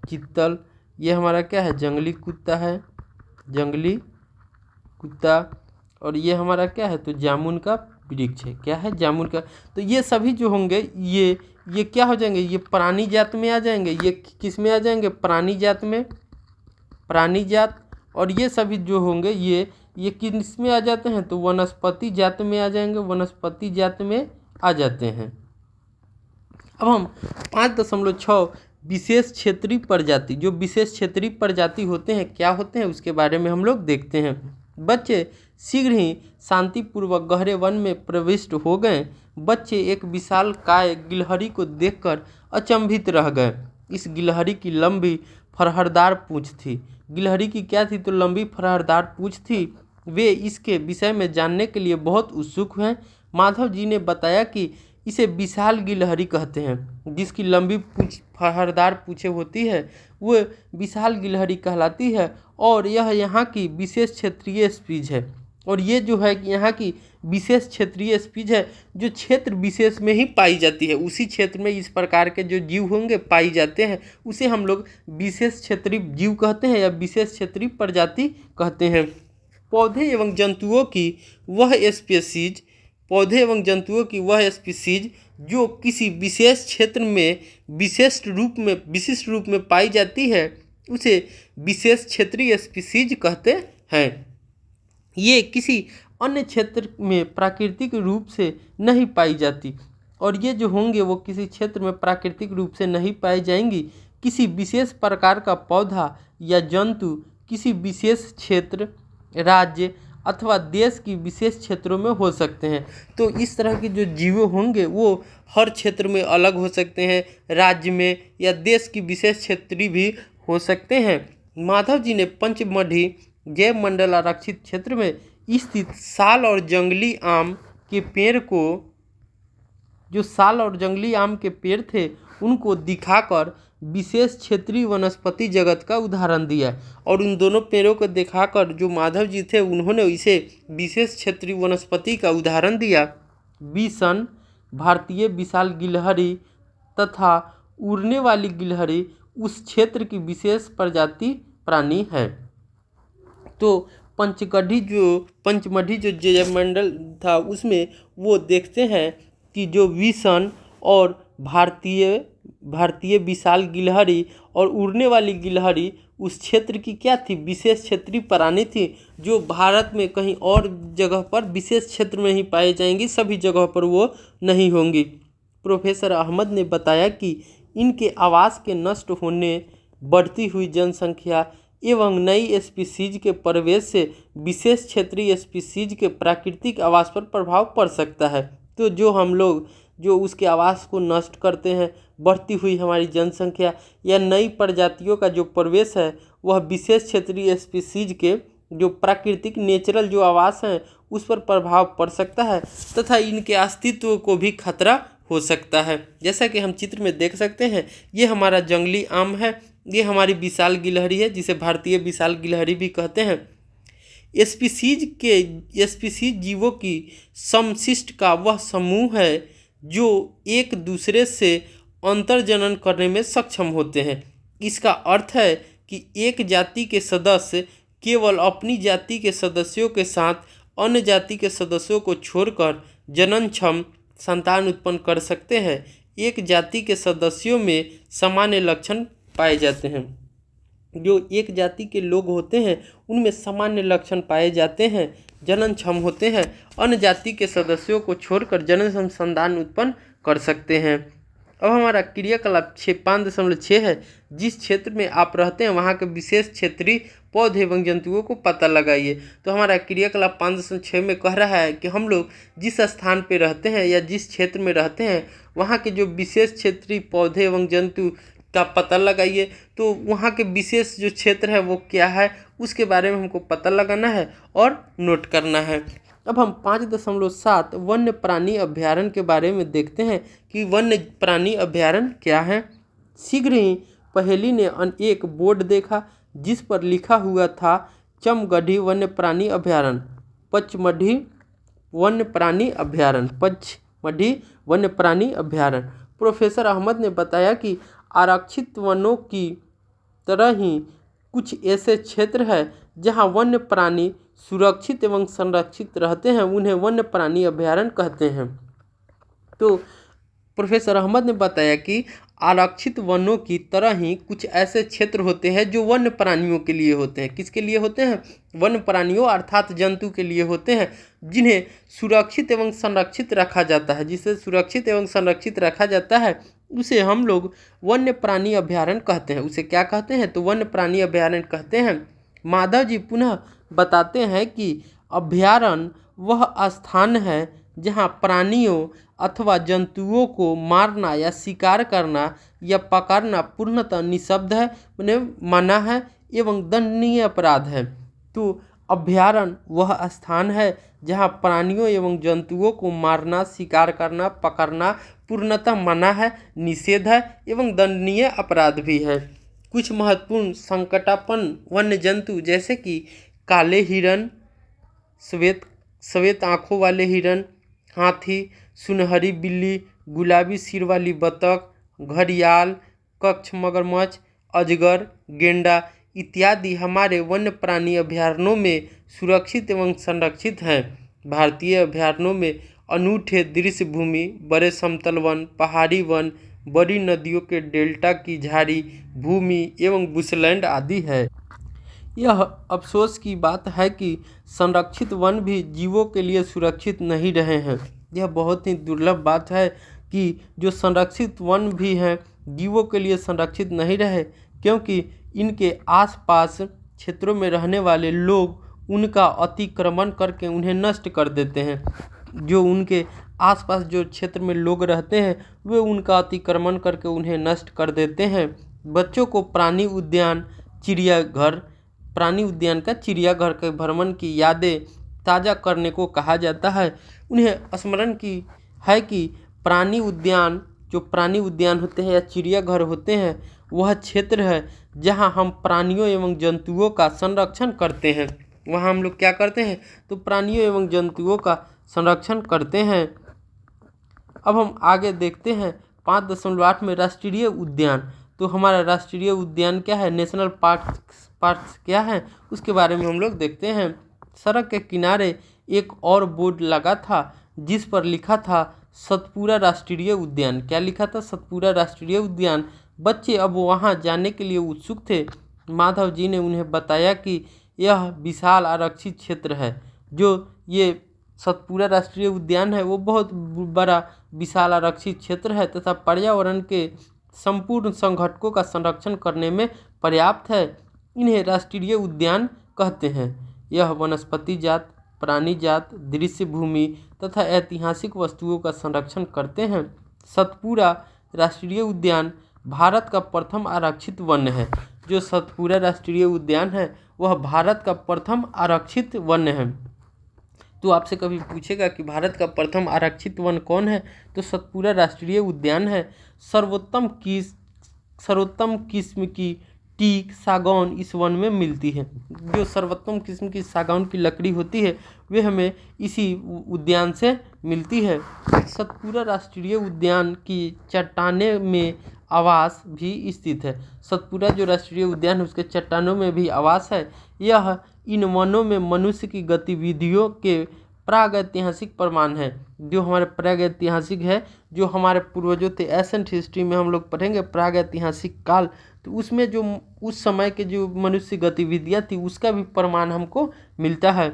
Speaker 1: चित्तल। ये हमारा क्या है? जंगली कुत्ता है, जंगली कुत्ता। और ये हमारा क्या है? तो जामुन का वृक्ष है। क्या है? जामुन का। तो ये सभी जो होंगे ये क्या हो जाएंगे? ये प्राणी जात में आ जाएंगे। ये किस में आ जाएंगे? प्राणी जात में, प्राणी जात। और ये सभी जो होंगे ये किस में आ जाते हैं? तो वनस्पति जात में आ जाएंगे, वनस्पति जात में आ जाते हैं। अब हम 5.6 विशेष क्षेत्रीय प्रजाति, जो विशेष क्षेत्रीय प्रजाति होते हैं क्या होते हैं उसके बारे में हम लोग देखते हैं। बच्चे शीघ्र ही शांतिपूर्वक गहरे वन में प्रविष्ट हो गए। बच्चे एक विशालकाय गिलहरी को देखकर अचंभित रह गए। इस गिलहरी की लंबी फरहरदार पूंछ थी। गिलहरी की क्या थी? तो लंबी फरहरदार पूंछ थी। वे इसके विषय में जानने के लिए बहुत उत्सुक हैं। माधव जी ने बताया कि इसे विशाल गिलहरी कहते हैं। जिसकी लंबी पूंछ फरहरदार पूंछें होती है वो विशाल गिलहरी कहलाती है और यह यहाँ की विशेष क्षेत्रीय स्पीज है। और ये जो है कि यहाँ की विशेष क्षेत्रीय स्पीज है जो क्षेत्र विशेष में ही पाई जाती है। उसी क्षेत्र में इस प्रकार के जो जीव होंगे पाई जाते हैं, उसे हम लोग विशेष क्षेत्रीय जीव कहते हैं या विशेष क्षेत्रीय प्रजाति कहते हैं। पौधे एवं जंतुओं की वह स्पीसीज, पौधे एवं जंतुओं की वह स्पीसीज जो किसी विशेष क्षेत्र में विशिष्ट रूप में पाई जाती है उसे विशेष क्षेत्रीय स्पीसीज कहते हैं। ये किसी अन्य क्षेत्र में प्राकृतिक रूप से नहीं पाई जाती, और ये जो होंगे वो किसी क्षेत्र में प्राकृतिक रूप से नहीं पाई जाएंगी। किसी विशेष प्रकार का पौधा या जंतु किसी विशेष क्षेत्र, राज्य अथवा देश की विशेष क्षेत्रों में हो सकते हैं। तो इस तरह के जो जीव होंगे वो हर क्षेत्र में अलग हो सकते हैं, राज्य में या देश की विशेष क्षेत्रीय भी हो सकते हैं। माधव जी ने पंचमढ़ी जैव मंडल आरक्षित क्षेत्र में स्थित साल और जंगली आम के पेड़ को, जो साल और जंगली आम के पेड़ थे, उनको दिखाकर विशेष क्षेत्रीय वनस्पति जगत का उदाहरण दिया। और उन दोनों पेड़ों को दिखाकर जो माधव जी थे उन्होंने इसे विशेष क्षेत्रीय वनस्पति का उदाहरण दिया। बीसन, भारतीय विशाल गिलहरी तथा उड़ने वाली गिलहरी उस क्षेत्र की विशेष प्रजाति प्राणी है। तो पंचमढ़ी जो जैव मंडल था उसमें वो देखते हैं कि जो विसन और भारतीय विशाल गिलहरी और उड़ने वाली गिलहरी उस क्षेत्र की क्या थी, विशेष क्षेत्रीय प्राणी थी, जो भारत में कहीं और जगह पर विशेष क्षेत्र में ही पाए जाएंगी, सभी जगह पर वो नहीं होंगी। प्रोफेसर अहमद ने बताया कि इनके आवास के नष्ट होने, बढ़ती हुई जनसंख्या एवं नई स्पीसीज के प्रवेश से विशेष क्षेत्रीय स्पीसीज के प्राकृतिक आवास पर प्रभाव पड़ सकता है। तो जो हम लोग जो उसके आवास को नष्ट करते हैं, बढ़ती हुई हमारी जनसंख्या या नई प्रजातियों का जो प्रवेश है, वह विशेष क्षेत्रीय स्पीसीज के जो प्राकृतिक नेचुरल जो आवास हैं उस पर प्रभाव पड़ सकता है तथा इनके अस्तित्व को भी खतरा हो सकता है। जैसा कि हम चित्र में देख सकते हैं, ये हमारा जंगली आम है, ये हमारी विशाल गिलहरी है जिसे भारतीय विशाल गिलहरी भी कहते हैं। स्पीसीज जीवों की समशिष्ट का वह समूह है जो एक दूसरे से अंतर्जनन करने में सक्षम होते हैं। इसका अर्थ है कि एक जाति के सदस्य केवल अपनी जाति के सदस्यों के साथ अन्य जाति के सदस्यों को छोड़कर जननक्षम संतान उत्पन्न कर सकते हैं। एक जाति के सदस्यों में सामान्य लक्षण पाए जाते हैं। जो एक जाति के लोग होते हैं उनमें सामान्य लक्षण पाए जाते हैं, जननक्षम होते हैं, अन्य जाति के सदस्यों को छोड़कर जननक्षम संतान उत्पन्न कर सकते हैं। अब हमारा क्रियाकलाप 5.6 है। जिस क्षेत्र में आप रहते हैं वहाँ के विशेष क्षेत्रीय पौधे एवं जंतुओं को पता लगाइए। तो हमारा क्रियाकलाप 5.6 में कह रहा है कि हम लोग जिस स्थान पे रहते हैं या जिस क्षेत्र में रहते हैं वहाँ के जो विशेष क्षेत्रीय पौधे एवं जंतु का पता लगाइए। तो वहाँ के विशेष जो क्षेत्र है वो क्या है उसके बारे में हमको पता लगाना है और नोट करना है। अब हम 5.7 वन्य प्राणी अभ्यारण्य के बारे में देखते हैं कि वन्य प्राणी अभ्यारण्य क्या है। शीघ्र ही पहेली ने एक बोर्ड देखा जिस पर लिखा हुआ था चमगढ़ी वन्य प्राणी अभ्यारण्य, पचमढ़ी वन्य प्राणी अभ्यारण्य, पचमढ़ी वन्य प्राणी अभ्यारण्य। प्रोफेसर अहमद ने बताया कि आरक्षित वनों की तरह ही कुछ ऐसे क्षेत्र हैं जहां वन्य प्राणी सुरक्षित एवं संरक्षित रहते हैं, उन्हें वन्य प्राणी अभ्यारण्य कहते हैं। तो प्रोफेसर अहमद ने बताया कि आरक्षित वनों की तरह ही कुछ ऐसे क्षेत्र होते हैं जो वन्य प्राणियों के लिए होते हैं। किसके लिए होते हैं? वन्य प्राणियों अर्थात जंतु के लिए होते हैं, जिन्हें सुरक्षित एवं संरक्षित रखा जाता है। जिसे सुरक्षित एवं संरक्षित रखा जाता है उसे हम लोग वन्य प्राणी अभ्यारण्य कहते हैं। उसे क्या कहते हैं? तो वन्य प्राणी अभ्यारण्य कहते हैं। माधव जी पुनः बताते हैं कि अभ्यारण्य वह स्थान है जहाँ प्राणियों अथवा जंतुओं को मारना या शिकार करना या पकड़ना पूर्णतः निषिद्ध है, उन्हें मना है एवं दंडनीय अपराध है। तो अभ्यारण्य वह स्थान है जहाँ प्राणियों एवं जंतुओं को मारना, शिकार करना, पकड़ना पूर्णतः मना है, निषेध है एवं दंडनीय अपराध भी है। कुछ महत्वपूर्ण संकटापन्न वन्य जंतु जैसे कि काले हिरण, श्वेत आँखों वाले हिरण, हाथी, सुनहरी बिल्ली, गुलाबी सिर वाली बतख, घड़ियाल, कच्छ मगरमच्छ, अजगर, गेंडा इत्यादि हमारे वन्य प्राणी अभ्यारण्यों में सुरक्षित एवं संरक्षित हैं। भारतीय अभ्यारण्यों में अनूठे दृश्य भूमि, बड़े समतल वन, पहाड़ी वन, बड़ी नदियों के डेल्टा की झाड़ी भूमि एवं बुशलैंड आदि है। यह अफसोस की बात है कि संरक्षित वन भी जीवों के लिए सुरक्षित नहीं रहे हैं। यह बहुत ही दुर्लभ बात है कि जो संरक्षित वन भी हैं जीवों के लिए संरक्षित नहीं रहे, क्योंकि इनके आसपास क्षेत्रों में रहने वाले लोग उनका अतिक्रमण करके उन्हें नष्ट कर देते हैं। जो उनके आसपास जो क्षेत्र में लोग रहते हैं वे उनका अतिक्रमण करके उन्हें नष्ट कर देते हैं। बच्चों को प्राणी उद्यान का चिड़ियाघर के भ्रमण की यादें ताज़ा करने को कहा जाता है। उन्हें स्मरण की है कि प्राणी उद्यान होते हैं या चिड़ियाघर होते हैं वह क्षेत्र है जहां हम प्राणियों एवं जंतुओं का संरक्षण करते हैं। वहां हम लोग क्या करते हैं तो प्राणियों एवं जंतुओं का संरक्षण करते हैं। अब हम आगे देखते हैं 5.8 में राष्ट्रीय उद्यान। तो हमारा राष्ट्रीय उद्यान क्या है, नेशनल पार्क्स क्या है, उसके बारे में हम लोग देखते हैं। सड़क के किनारे एक और बोर्ड लगा था जिस पर लिखा था सतपुरा राष्ट्रीय उद्यान। क्या लिखा था, सतपुरा राष्ट्रीय उद्यान। बच्चे अब वहां जाने के लिए उत्सुक थे। माधव जी ने उन्हें बताया कि यह विशाल आरक्षित क्षेत्र है। जो ये सतपुरा राष्ट्रीय उद्यान है वो बहुत बड़ा विशाल आरक्षित क्षेत्र है तथा पर्यावरण के संपूर्ण संघटकों का संरक्षण करने में पर्याप्त है। इन्हें राष्ट्रीय उद्यान कहते हैं। यह वनस्पति जात, प्राणी जात, दृश्य भूमि तथा ऐतिहासिक वस्तुओं का संरक्षण करते हैं। सतपुरा राष्ट्रीय उद्यान भारत का प्रथम आरक्षित वन है। जो सतपुरा राष्ट्रीय उद्यान है वह भारत का प्रथम आरक्षित वन है। तो आपसे कभी पूछेगा कि भारत का प्रथम आरक्षित वन कौन है, तो सतपुरा राष्ट्रीय उद्यान है। सर्वोत्तम किस्म की टीक सागौन इस वन में मिलती है। जो सर्वोत्तम किस्म की सागौन की लकड़ी होती है वे हमें इसी उद्यान से मिलती है। सतपुरा राष्ट्रीय उद्यान की चट्टाने में आवास भी स्थित है। सतपुरा जो राष्ट्रीय उद्यान है उसके चट्टानों में भी आवास है। यह इन वनों में मनुष्य की गतिविधियों के प्रागैतिहासिक प्रमाण है। जो हमारे प्रागैतिहासिक है, जो हमारे पूर्वजों थे, एसेंट हिस्ट्री में हम लोग पढ़ेंगे प्रागैतिहासिक काल, तो उसमें जो उस समय के जो मनुष्य गतिविधियां थी उसका भी प्रमाण हमको मिलता है,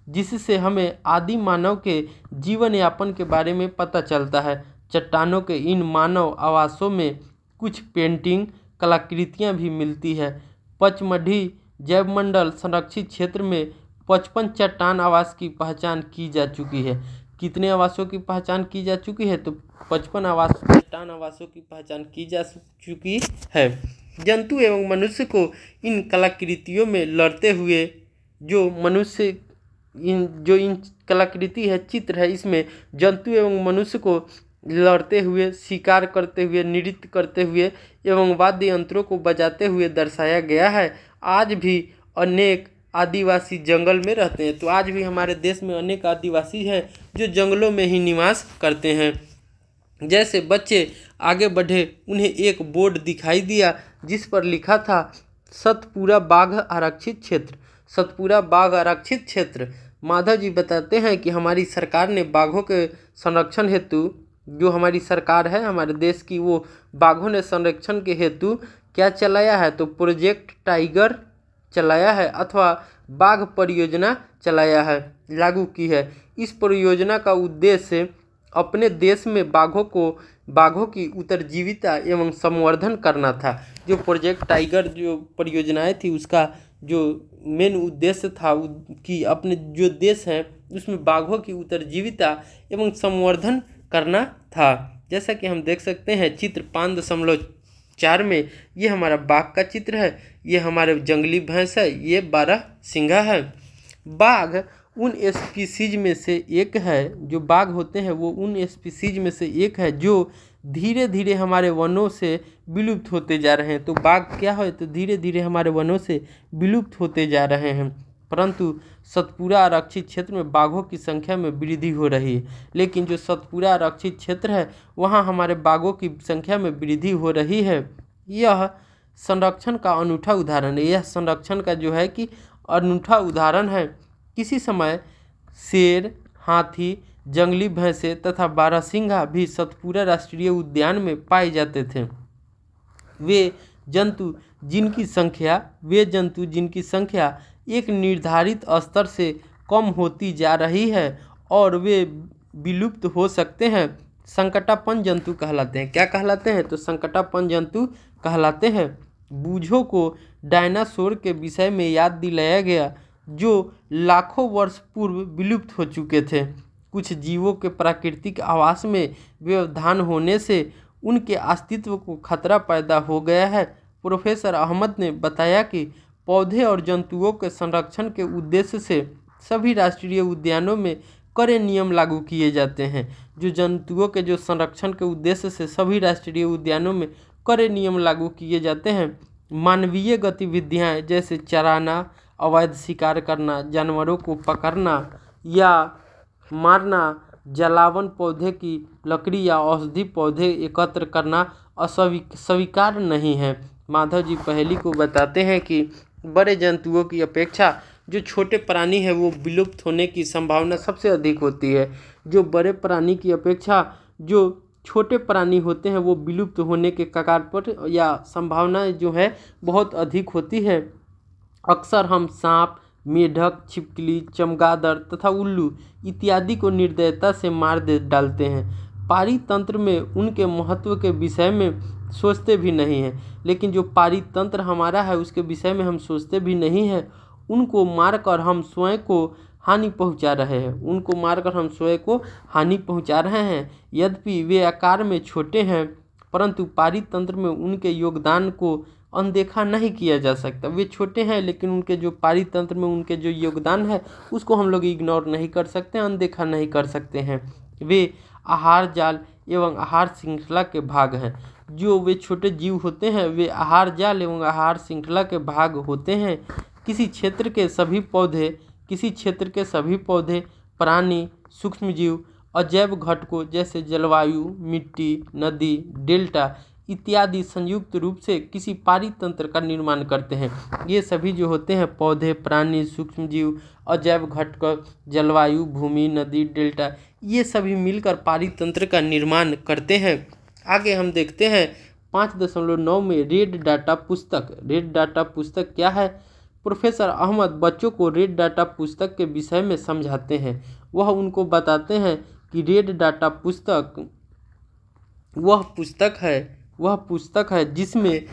Speaker 1: जिससे हमें आदि मानव के जीवन यापन के बारे में पता चलता है। चट्टानों के इन मानव आवासों में कुछ पेंटिंग कलाकृतियां भी मिलती है। पचमढ़ी जैवमंडल संरक्षित क्षेत्र में 55 चट्टान आवास की पहचान की जा चुकी है। कितने आवासों की पहचान की जा चुकी है, तो 55 चट्टान आवासों की पहचान की जा चुकी है। जंतु एवं मनुष्य को इन कलाकृतियों में लड़ते हुए इन कलाकृति है, चित्र है, इसमें जंतु एवं मनुष्य को लड़ते हुए, शिकार करते हुए, नृत्य करते हुए एवं वाद्य यंत्रों को बजाते हुए दर्शाया गया है। आज भी अनेक आदिवासी जंगल में रहते हैं। तो आज भी हमारे देश में अनेक आदिवासी हैं जो जंगलों में ही निवास करते हैं। जैसे बच्चे आगे बढ़े उन्हें एक बोर्ड दिखाई दिया जिस पर लिखा था सतपुरा बाघ आरक्षित क्षेत्र। सतपुरा बाघ आरक्षित क्षेत्र। माधव जी बताते हैं कि हमारी सरकार ने बाघों के संरक्षण हेतु, जो हमारी सरकार है हमारे देश की, वो बाघों ने संरक्षण के हेतु क्या चलाया है, तो प्रोजेक्ट टाइगर चलाया है अथवा बाघ परियोजना चलाया है, लागू की है। इस परियोजना का उद्देश्य अपने देश में बाघों की उत्तरजीविता एवं संवर्धन करना था। जो प्रोजेक्ट टाइगर जो परियोजनाएं थी उसका जो मेन उद्देश्य था कि अपने जो देश है उसमें बाघों की उत्तरजीविता एवं संवर्धन करना था। जैसा कि हम देख सकते हैं चित्र 5.4 में ये हमारा बाघ का चित्र है, ये हमारे जंगली भैंस है, ये बारहसिंगा है। बाघ उन स्पीसीज में से एक है, जो बाघ होते हैं वो उन स्पीसीज में से एक है जो धीरे धीरे हमारे वनों से विलुप्त होते जा रहे हैं। तो बाघ क्या है, तो धीरे धीरे हमारे वनों से विलुप्त होते जा रहे हैं। परंतु सतपुरा आरक्षित क्षेत्र में बाघों की संख्या में वृद्धि हो रही है। लेकिन जो सतपुरा आरक्षित क्षेत्र है वहाँ हमारे बाघों की संख्या में वृद्धि हो रही है। यह संरक्षण का अनूठा उदाहरण है। यह संरक्षण का जो है कि अनूठा उदाहरण है। किसी समय शेर, हाथी, जंगली भैंसे तथा बारहसिंगा भी सतपुरा राष्ट्रीय उद्यान में पाए जाते थे। वे वे जंतु जिनकी संख्या एक निर्धारित स्तर से कम होती जा रही है और वे विलुप्त हो सकते हैं, संकटापन्न जंतु कहलाते हैं। क्या कहलाते हैं? तो संकटापन्न जंतु कहलाते हैं। बूझों को डायनासोर के विषय में याद दिलाया गया जो लाखों वर्ष पूर्व विलुप्त हो चुके थे। कुछ जीवों के प्राकृतिक आवास में व्यवधान होने से उनके अस्तित्व को खतरा पैदा हो गया है। प्रोफेसर अहमद ने बताया कि पौधे और जंतुओं के संरक्षण के उद्देश्य से सभी राष्ट्रीय उद्यानों में कड़े नियम लागू किए जाते हैं। जो जंतुओं के जो संरक्षण के उद्देश्य से सभी राष्ट्रीय उद्यानों में कड़े नियम लागू किए जाते हैं। मानवीय गतिविधियाँ जैसे चराना, अवैध शिकार करना, जानवरों को पकड़ना या मारना, जलावन, पौधे की लकड़ी या औषधि पौधे एकत्र करना स्वीकार नहीं है। माधव जी पहली को बताते हैं कि बड़े जंतुओं की अपेक्षा जो छोटे प्राणी है वो विलुप्त होने की संभावना सबसे अधिक होती है। जो बड़े प्राणी की अपेक्षा जो छोटे प्राणी होते हैं वो विलुप्त होने के कगार पर या संभावना जो है बहुत अधिक होती है। अक्सर हम सांप, मेढक, छिपकली, चमगादड़ तथा उल्लू इत्यादि को निर्दयता से मार डालते हैं। पारितंत्र में उनके महत्व के विषय में सोचते भी नहीं हैं, लेकिन जो पारितंत्र हमारा है उसके विषय में हम सोचते भी नहीं हैं। उनको मारकर हम स्वयं को हानि पहुंचा रहे हैं। यद्यपि वे आकार में छोटे हैं, परंतु पारितंत्र में उनके योगदान को अनदेखा नहीं किया जा सकता। वे छोटे हैं लेकिन उनके जो पारितंत्र में उनके जो योगदान है उसको हम लोग इग्नोर नहीं कर सकते, अनदेखा नहीं कर सकते हैं। वे आहार जाल एवं आहार श्रृंखला के भाग हैं। जो वे छोटे जीव होते हैं वे आहार जाल एवं आहार श्रृंखला के भाग होते हैं। किसी क्षेत्र के सभी पौधे, प्राणी, सूक्ष्मजीव, अजैव घटकों जैसे जलवायु, मिट्टी, नदी, डेल्टा इत्यादि संयुक्त रूप से किसी पारितंत्र का निर्माण करते हैं। ये सभी जो होते हैं पौधे, प्राणी, सूक्ष्मजीव, अजैव घटक, जलवायु, भूमि, नदी, डेल्टा, ये सभी मिलकर पारितंत्र का निर्माण करते हैं। आगे हम देखते हैं 5.9 में रेड डाटा पुस्तक क्या है? प्रोफेसर अहमद बच्चों को रेड डाटा पुस्तक के विषय में समझाते हैं। वह उनको बताते हैं कि रेड डाटा पुस्तक वह पुस्तक है जिसमें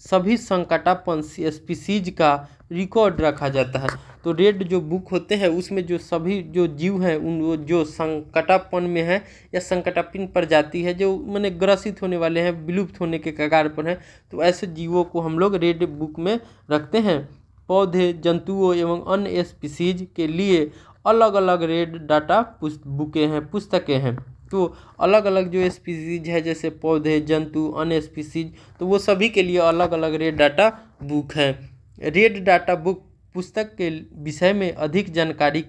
Speaker 1: सभी संकटापन्न स्पीसीज का रिकॉर्ड रखा जाता है। तो रेड जो बुक होते हैं उसमें जो सभी जो जीव हैं उन जो संकटापन्न में है या संकटापन्न प्रजाति है जो माने ग्रसित होने वाले हैं, विलुप्त होने के कगार पर हैं, तो ऐसे जीवों को हम लोग रेड बुक में रखते हैं। पौधे, जंतुओं एवं अन्य स्पीसीज के लिए अलग अलग रेड डाटा पुस्तकें हैं। तो अलग अलग जो स्पीसीज है जैसे पौधे, जंतु, अन्य स्पीसीज, तो वो सभी के लिए अलग अलग रेड डाटा बुक है। रेड डाटा बुक पुस्तक के विषय में अधिक जानकारी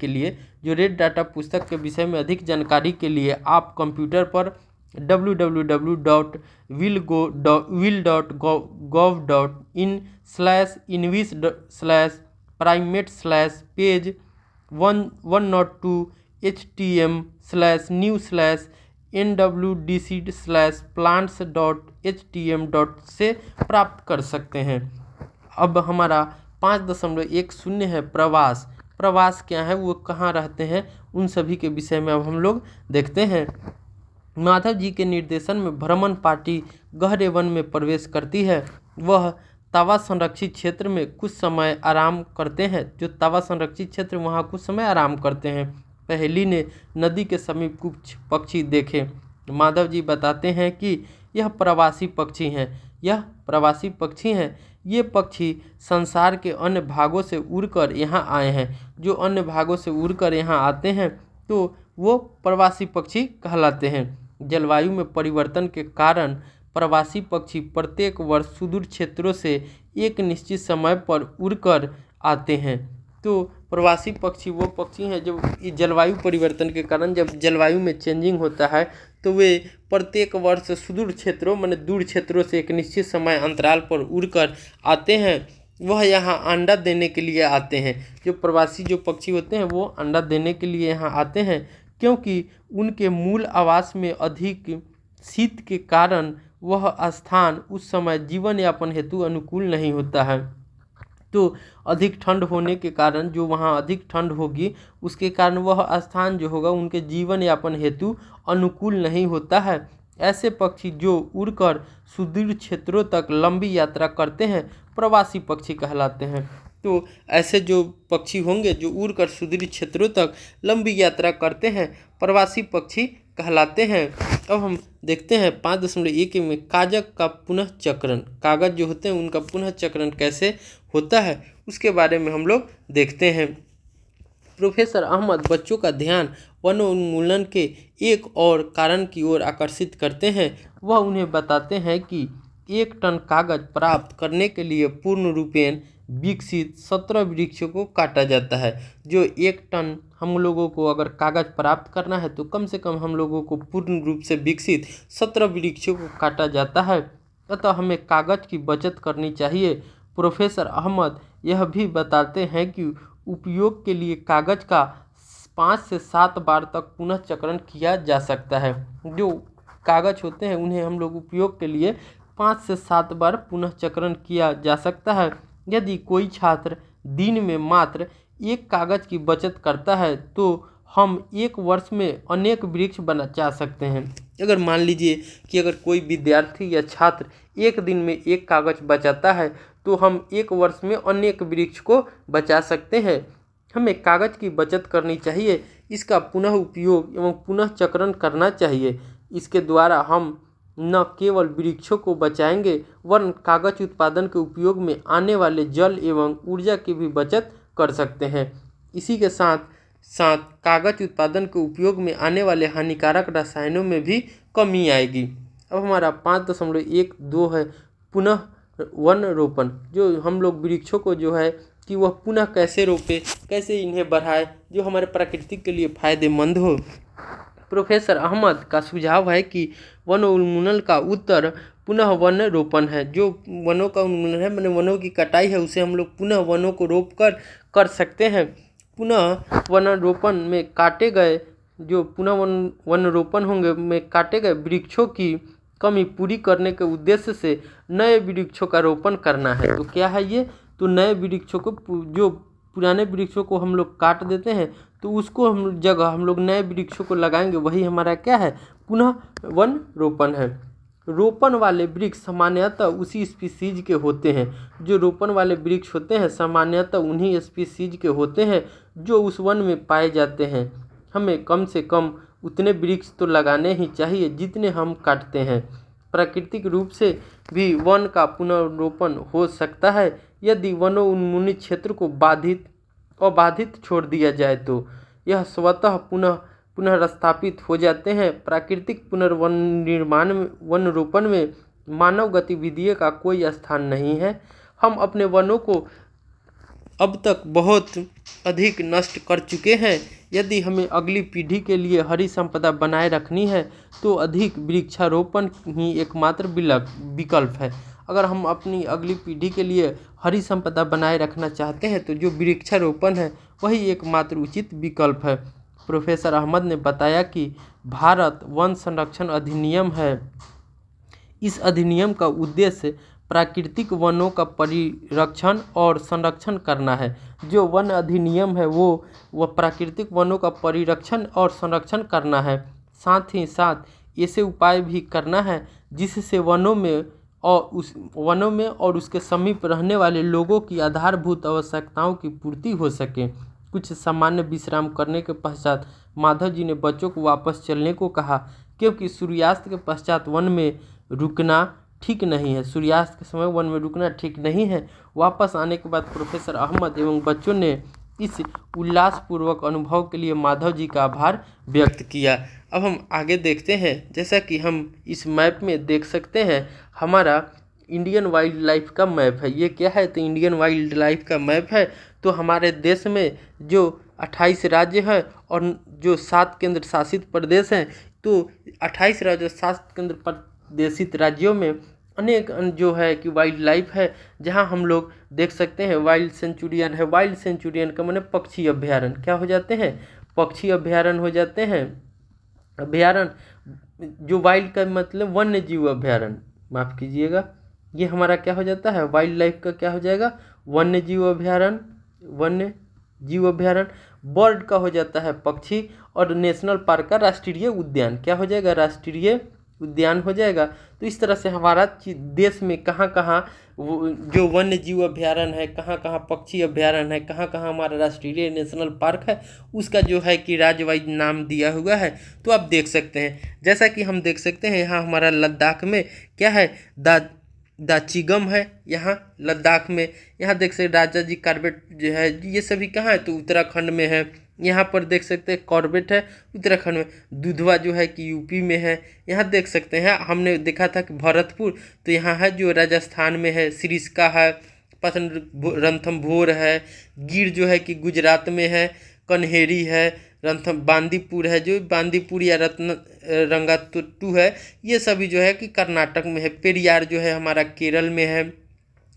Speaker 1: के लिए आप कंप्यूटर पर www.wilgo.in/invis/primate/page102.htm/new/nwdc/plants.htm. से प्राप्त कर सकते हैं। अब हमारा 5.10 है प्रवास क्या है, वो कहाँ रहते हैं, उन सभी के विषय में अब हम लोग देखते हैं। माधव जी के निर्देशन में भ्रमण पार्टी गहरे वन में प्रवेश करती है। वह तावा संरक्षित क्षेत्र में कुछ समय आराम करते हैं। पहेली ने नदी के समीप कुछ पक्षी देखे। माधव जी बताते हैं कि यह प्रवासी पक्षी हैं। ये पक्षी संसार के अन्य भागों से उड़कर यहाँ आए हैं। जो अन्य भागों से उड़कर यहाँ आते हैं तो वो प्रवासी पक्षी कहलाते हैं। जलवायु में परिवर्तन के कारण प्रवासी पक्षी प्रत्येक वर्ष सुदूर क्षेत्रों से एक निश्चित समय पर उड़कर आते हैं। तो प्रवासी पक्षी वो पक्षी हैं जो जलवायु परिवर्तन के कारण जब जलवायु में चेंजिंग होता है तो वे प्रत्येक वर्ष सुदूर क्षेत्रों माने दूर क्षेत्रों से एक निश्चित समय अंतराल पर उड़कर आते हैं। वह यहाँ अंडा देने के लिए आते हैं। जो प्रवासी जो पक्षी होते हैं वो अंडा देने के लिए यहाँ आते हैं, क्योंकि उनके मूल आवास में अधिक शीत के कारण वह स्थान उस समय जीवन यापन हेतु अनुकूल नहीं होता है। तो अधिक ठंड होने के कारण, जो वहाँ अधिक ठंड होगी उसके कारण वह स्थान जो होगा उनके जीवन यापन हेतु अनुकूल नहीं होता है। ऐसे पक्षी जो उड़कर सुदूर क्षेत्रों तक लंबी यात्रा करते हैं प्रवासी पक्षी कहलाते हैं। तो ऐसे जो पक्षी होंगे जो उड़कर सुदूर क्षेत्रों तक लंबी यात्रा करते हैं प्रवासी पक्षी कहलाते हैं। अब हम देखते हैं 5.1 में कागज का पुनः चक्रण, कागज जो होते हैं उनका पुनः चक्रण कैसे होता है उसके बारे में हम लोग देखते हैं। प्रोफेसर अहमद बच्चों का ध्यान वनोन्मूलन के एक और कारण की ओर आकर्षित करते हैं। वह उन्हें बताते हैं कि 1 टन कागज प्राप्त करने के लिए पूर्ण रूपेण विकसित 17 वृक्षों को काटा जाता है। जो 1 टन हम लोगों को अगर कागज प्राप्त करना है तो कम से कम हम लोगों को पूर्ण रूप से विकसित 17 वृक्षों को काटा जाता है। अतः हमें कागज की बचत करनी चाहिए। प्रोफेसर अहमद यह भी बताते हैं कि उपयोग के लिए कागज का 5 से 7 बार तक पुनः चक्रण किया जा सकता है। जो कागज होते हैं उन्हें हम लोग उपयोग के लिए 5 से 7 बार पुनः चक्रण किया जा सकता है। यदि कोई छात्र दिन में मात्र 1 कागज की बचत करता है तो हम 1 वर्ष में अनेक वृक्ष बचा सकते हैं। अगर मान लीजिए कि अगर कोई विद्यार्थी या छात्र 1 दिन में 1 कागज बचाता है तो हम 1 वर्ष में अनेक वृक्ष को बचा सकते हैं। हमें कागज की बचत करनी चाहिए, इसका पुनः उपयोग एवं पुनः चक्रण करना चाहिए। इसके द्वारा हम न केवल वृक्षों को बचाएंगे वरन कागज उत्पादन के उपयोग में आने वाले जल एवं ऊर्जा की भी बचत कर सकते हैं। इसी के साथ साथ कागज उत्पादन के उपयोग में आने वाले हानिकारक रसायनों में भी कमी आएगी। अब हमारा 5.12 है पुनः वन रोपण। जो हम लोग वृक्षों को जो है कि वह पुनः कैसे रोपे, कैसे इन्हें बढ़ाए जो हमारे प्रकृति के लिए फायदेमंद हो। प्रोफेसर अहमद का सुझाव है कि वनोन्मूलन का उत्तर पुनः वन रोपण है। जो वनों का उन्मूलन है मैंने वनों की कटाई है उसे हम लोग पुनः वनों को रोप कर सकते हैं। पुनः वन रोपण में काटे गए जो पुनः वन रोपण होंगे में काटे गए वृक्षों की कमी पूरी करने के उद्देश्य से नए वृक्षों का रोपण करना है। तो क्या है ये, तो नए वृक्षों को जो पुराने वृक्षों को हम लोग काट देते हैं तो उसको हम जगह हम लोग नए वृक्षों को लगाएंगे, वही हमारा क्या है पुनः वन रोपण है। रोपण वाले वृक्ष सामान्यतः उसी स्पीसीज के होते हैं। जो रोपण वाले वृक्ष होते हैं सामान्यतः उन्हीं स्पीसीज के होते हैं जो उस वन में पाए जाते हैं। हमें कम से कम उतने वृक्ष तो लगाने ही चाहिए जितने हम काटते हैं। प्राकृतिक रूप से भी वन का पुनर्रोपण हो सकता है। यदि वनोन्मूलित क्षेत्र को अबाधित छोड़ दिया जाए तो यह स्वतः पुनः स्थापित हो जाते हैं। प्राकृतिक पुनर्वननिर्माण वन रोपण में मानव गतिविधियों का कोई स्थान नहीं है। हम अपने वनों को अब तक बहुत अधिक नष्ट कर चुके हैं। यदि हमें अगली पीढ़ी के लिए हरी संपदा बनाए रखनी है तो अधिक वृक्षारोपण ही एकमात्र विकल्प है। अगर हम अपनी अगली पीढ़ी के लिए हरी संपदा बनाए रखना चाहते हैं तो जो वृक्षारोपण है वही एकमात्र उचित विकल्प है। प्रोफेसर अहमद ने बताया कि भारत वन संरक्षण अधिनियम है। इस अधिनियम का उद्देश्य प्राकृतिक वनों का परिरक्षण और संरक्षण करना है। जो वन अधिनियम है वह प्राकृतिक वनों का परिरक्षण और संरक्षण करना है। साथ ही साथ ऐसे उपाय भी करना है जिससे वनों में और उसके समीप रहने वाले लोगों की आधारभूत आवश्यकताओं की पूर्ति हो सके। कुछ सामान्य विश्राम करने के पश्चात माधव जी ने बच्चों को वापस चलने को कहा, क्योंकि सूर्यास्त के पश्चात वन में रुकना ठीक नहीं है। सूर्यास्त के समय वन में रुकना ठीक नहीं है। वापस आने के बाद प्रोफेसर अहमद एवं बच्चों ने इस उल्लासपूर्वक अनुभव के लिए माधव जी का आभार व्यक्त किया। अब हम आगे देखते हैं। जैसा कि हम इस मैप में देख सकते हैं हमारा इंडियन वाइल्ड लाइफ का मैप है। ये क्या है, तो इंडियन वाइल्ड लाइफ का मैप है। तो हमारे देश में जो 28 राज्य हैं और जो 7 केंद्र शासित प्रदेश हैं, तो 28 राज्य 7 केंद्र प्रदेशित राज्यों में अनेक जो है कि वाइल्ड लाइफ है, जहां हम लोग देख सकते हैं वाइल्ड सेंचुरियन है। वाइल्ड सेंचुरियन का माने पक्षी अभ्यारण्य क्या हो जाते हैं, पक्षी अभ्यारण्य हो जाते हैं। अभ्यारण्य जो वाइल्ड का मतलब वन्य जीव अभ्यारण्य, माफ़ कीजिएगा, ये हमारा क्या हो जाता है, वाइल्ड लाइफ का क्या हो जाएगा, वन्य जीव अभ्यारण्य, वन्य जीव अभ्यारण्य। बर्ड का हो जाता है पक्षी, और नेशनल पार्क का राष्ट्रीय उद्यान क्या हो जाएगा, राष्ट्रीय उद्यान हो जाएगा। तो इस तरह से हमारा देश में कहाँ कहाँ जो वन्य जीव अभ्यारण्य है, कहाँ कहाँ पक्षी अभ्यारण्य है, कहाँ कहाँ हमारा राष्ट्रीय नेशनल पार्क है, उसका जो है कि राज्य वाइज नाम दिया हुआ है। तो आप देख सकते हैं, जैसा कि हम देख सकते हैं यहाँ हमारा लद्दाख में क्या है, दाचिगम है यहाँ लद्दाख में। यहाँ देख सकते राजा जी कॉर्बेट जो है ये सभी कहाँ है, तो उत्तराखंड में है। यहाँ पर देख सकते हैं कॉर्बेट है उत्तराखंड में। दुधवा जो है कि यूपी में है। यहाँ देख सकते हैं, हमने देखा था कि भरतपुर तो यहाँ है जो राजस्थान में है। सिरिस्का है, पसन रणथंभौर है। गिर जो है कि गुजरात में है। कन्हेरी है, बांदीपुर है जो बांदीपुर या रंगातुट्टू है, ये सभी जो है कि कर्नाटक में है। पेरियार जो है हमारा केरल में है।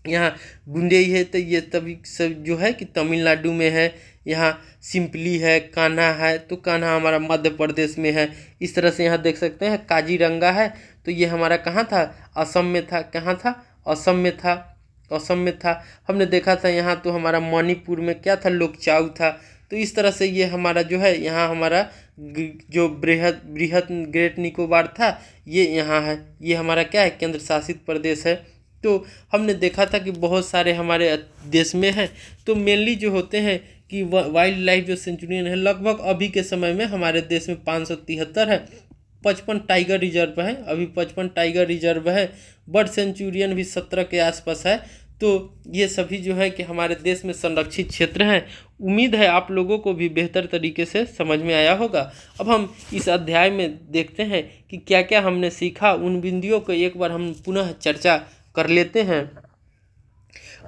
Speaker 1: यहाँ गुंडेई है तो ये तभी सब जो है कि तमिलनाडु में है। यहाँ सिंपली है, कान्हा है तो कान्हा हमारा मध्य प्रदेश में है। इस तरह से यहाँ देख सकते हैं काजीरंगा है तो ये हमारा कहाँ था, असम में था। कहाँ था, असम में था, असम में था। हमने देखा था यहाँ तो हमारा मणिपुर में क्या था, लोकचाउ था। तो इस तरह से ये हमारा जो है यहाँ हमारा जो बृहद ग्रेट निकोबार था ये यहाँ है। ये हमारा क्या है, केंद्र शासित प्रदेश है। तो हमने देखा था कि बहुत सारे हमारे देश में हैं। तो मेनली जो होते हैं कि वाइल्ड लाइफ जो सेंचुरियन है लगभग अभी के समय में हमारे देश में 573 है। 55 टाइगर रिजर्व है, अभी 55 टाइगर रिजर्व है। बर्ड सेंचुरियन भी 17 के आसपास है। तो ये सभी जो है कि हमारे देश में संरक्षित क्षेत्र हैं। उम्मीद है आप लोगों को भी बेहतर तरीके से समझ में आया होगा। अब हम इस अध्याय में देखते हैं कि क्या क्या हमने सीखा, उन बिंदुओं को एक बार हम पुनः चर्चा कर लेते हैं।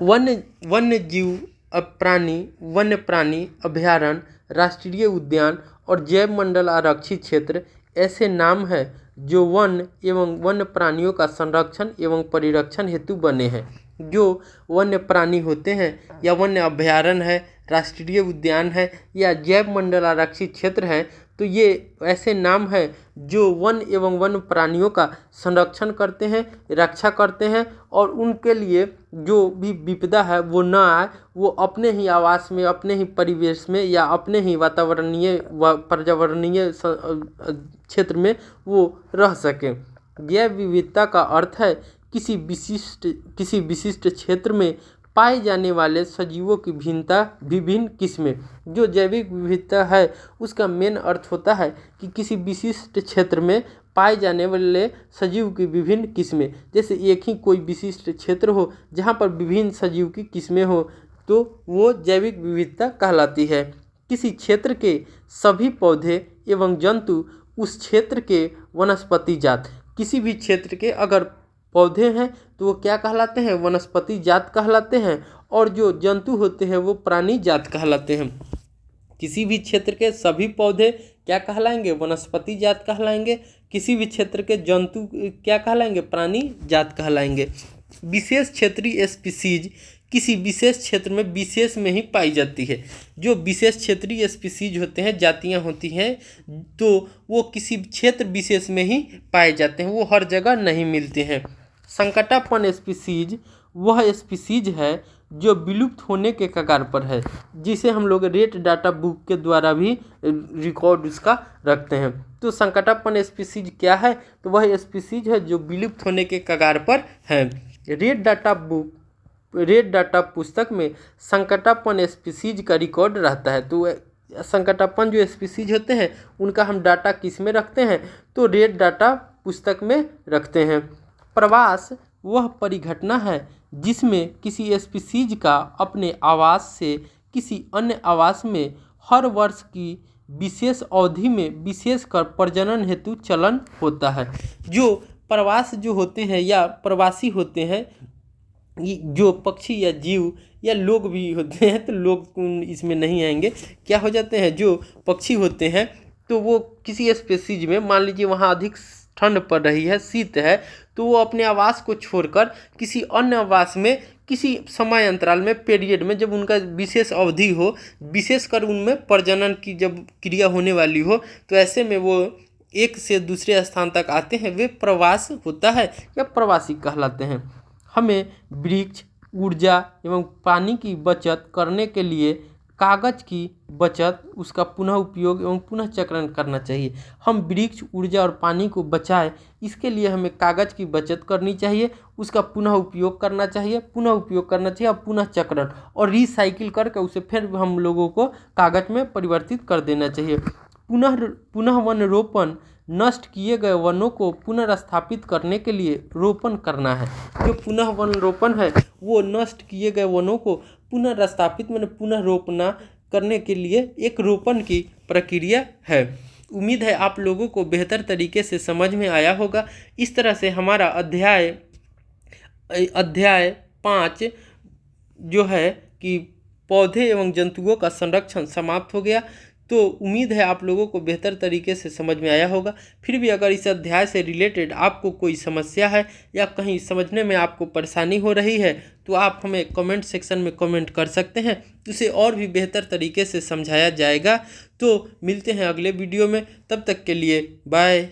Speaker 1: वन्य जीव वन्य प्राणी अभ्यारण्य, राष्ट्रीय उद्यान और जैव मंडल आरक्षित क्षेत्र ऐसे नाम हैं जो वन एवं वन्य प्राणियों का संरक्षण एवं परिरक्षण हेतु बने हैं। जो वन्य प्राणी होते हैं या वन्य अभ्यारण्य है, राष्ट्रीय उद्यान है या जैव मंडल आरक्षित क्षेत्र है, तो ये ऐसे नाम हैं जो वन एवं वन्य प्राणियों का संरक्षण करते हैं, रक्षा करते हैं और उनके लिए जो भी विपदा है वो ना आए, वो अपने ही आवास में, अपने ही परिवेश में या अपने ही वातावरणीय व पर्यावरणीय क्षेत्र में वो रह सकें। जैव विविधता का अर्थ है किसी विशिष्ट क्षेत्र में पाए जाने वाले सजीवों की विभिन्न किस्में। जो जैविक विविधता है उसका मेन अर्थ होता है कि किसी विशिष्ट क्षेत्र में पाए जाने वाले सजीव की विभिन्न किस्में। जैसे एक ही कोई विशिष्ट क्षेत्र हो जहाँ पर विभिन्न सजीव की किस्में हो तो वो जैविक विविधता कहलाती है। किसी क्षेत्र के सभी पौधे एवं जंतु उस क्षेत्र के वनस्पति जात, किसी भी क्षेत्र के अगर पौधे हैं तो वो क्या कहलाते हैं, वनस्पति जात कहलाते हैं। और जो जंतु होते हैं वो प्राणी जात कहलाते हैं। किसी भी क्षेत्र के सभी पौधे क्या कहलाएंगे, वनस्पति जात कहलाएंगे। किसी भी क्षेत्र के जंतु क्या कहलाएंगे, प्राणी जात कहलाएंगे। विशेष क्षेत्रीय स्पीसीज किसी विशेष क्षेत्र में विशेष में ही पाई जाती है। जो विशेष क्षेत्रीय स्पीसीज होते हैं, जातियां होती हैं, तो वो किसी क्षेत्र विशेष में ही पाए जाते हैं, वो हर जगह नहीं मिलते हैं। संकटापन्न स्पीसीज वह स्पीसीज है जो विलुप्त होने के कगार पर है, जिसे हम लोग रेट डाटा बुक के द्वारा भी रिकॉर्ड उसका रखते हैं। तो संकटापन्न स्पीसीज क्या है, तो वह स्पीसीज है जो विलुप्त होने के कगार पर है। रेट डाटा पुस्तक में संकटापन्न स्पीसीज का रिकॉर्ड रहता है। तो संकटापन्न जो स्पीसीज होते हैं उनका हम डाटा किस में रखते हैं, तो रेट डाटा पुस्तक में रखते हैं। प्रवास वह परिघटना है जिसमें किसी स्पीसीज का अपने आवास से किसी अन्य आवास में हर वर्ष की विशेष अवधि में विशेषकर प्रजनन हेतु चलन होता है। जो प्रवास जो होते हैं या प्रवासी होते हैं, जो पक्षी या जीव या लोग भी होते हैं, तो लोग इसमें नहीं आएंगे, क्या हो जाते हैं, जो पक्षी होते हैं तो वो किसी स्पीसीज में, मान लीजिए वहाँ अधिक ठंड पड़ रही है, शीत है, तो वो अपने आवास को छोड़कर किसी अन्य आवास में किसी समय अंतराल में, पीरियड में, जब उनका विशेष अवधि हो, विशेषकर उनमें प्रजनन की जब क्रिया होने वाली हो, तो ऐसे में वो एक से दूसरे स्थान तक आते हैं वे प्रवास होता है या प्रवासी कहलाते हैं। हमें वृक्ष, ऊर्जा एवं पानी की बचत करने के लिए कागज की बचत, उसका पुनः उपयोग एवं पुनः चक्रण करना चाहिए। हम वृक्ष, ऊर्जा और पानी को बचाएं, इसके लिए हमें कागज की बचत करनी चाहिए, उसका पुनः उपयोग करना चाहिए, और पुनः चक्रण और रिसाइकिल करके उसे फिर हम लोगों को कागज में परिवर्तित कर देना चाहिए। पुनः वन रोपण, नष्ट किए गए वनों को पुनर्स्थापित करने के लिए रोपण करना है। जो पुनः वन रोपण है वो नष्ट किए गए वनों को पुनर्स्थापित पुनः रोपना करने के लिए एक रोपण की प्रक्रिया है। उम्मीद है आप लोगों को बेहतर तरीके से समझ में आया होगा। इस तरह से हमारा अध्याय 5 जो है कि पौधे एवं जंतुओं का संरक्षण समाप्त हो गया। तो उम्मीद है आप लोगों को बेहतर तरीके से समझ में आया होगा। फिर भी अगर इस अध्याय से रिलेटेड आपको कोई समस्या है या कहीं समझने में आपको परेशानी हो रही है तो आप हमें कमेंट सेक्शन में कमेंट कर सकते हैं, उसे और भी बेहतर तरीके से समझाया जाएगा। तो मिलते हैं अगले वीडियो में, तब तक के लिए बाय।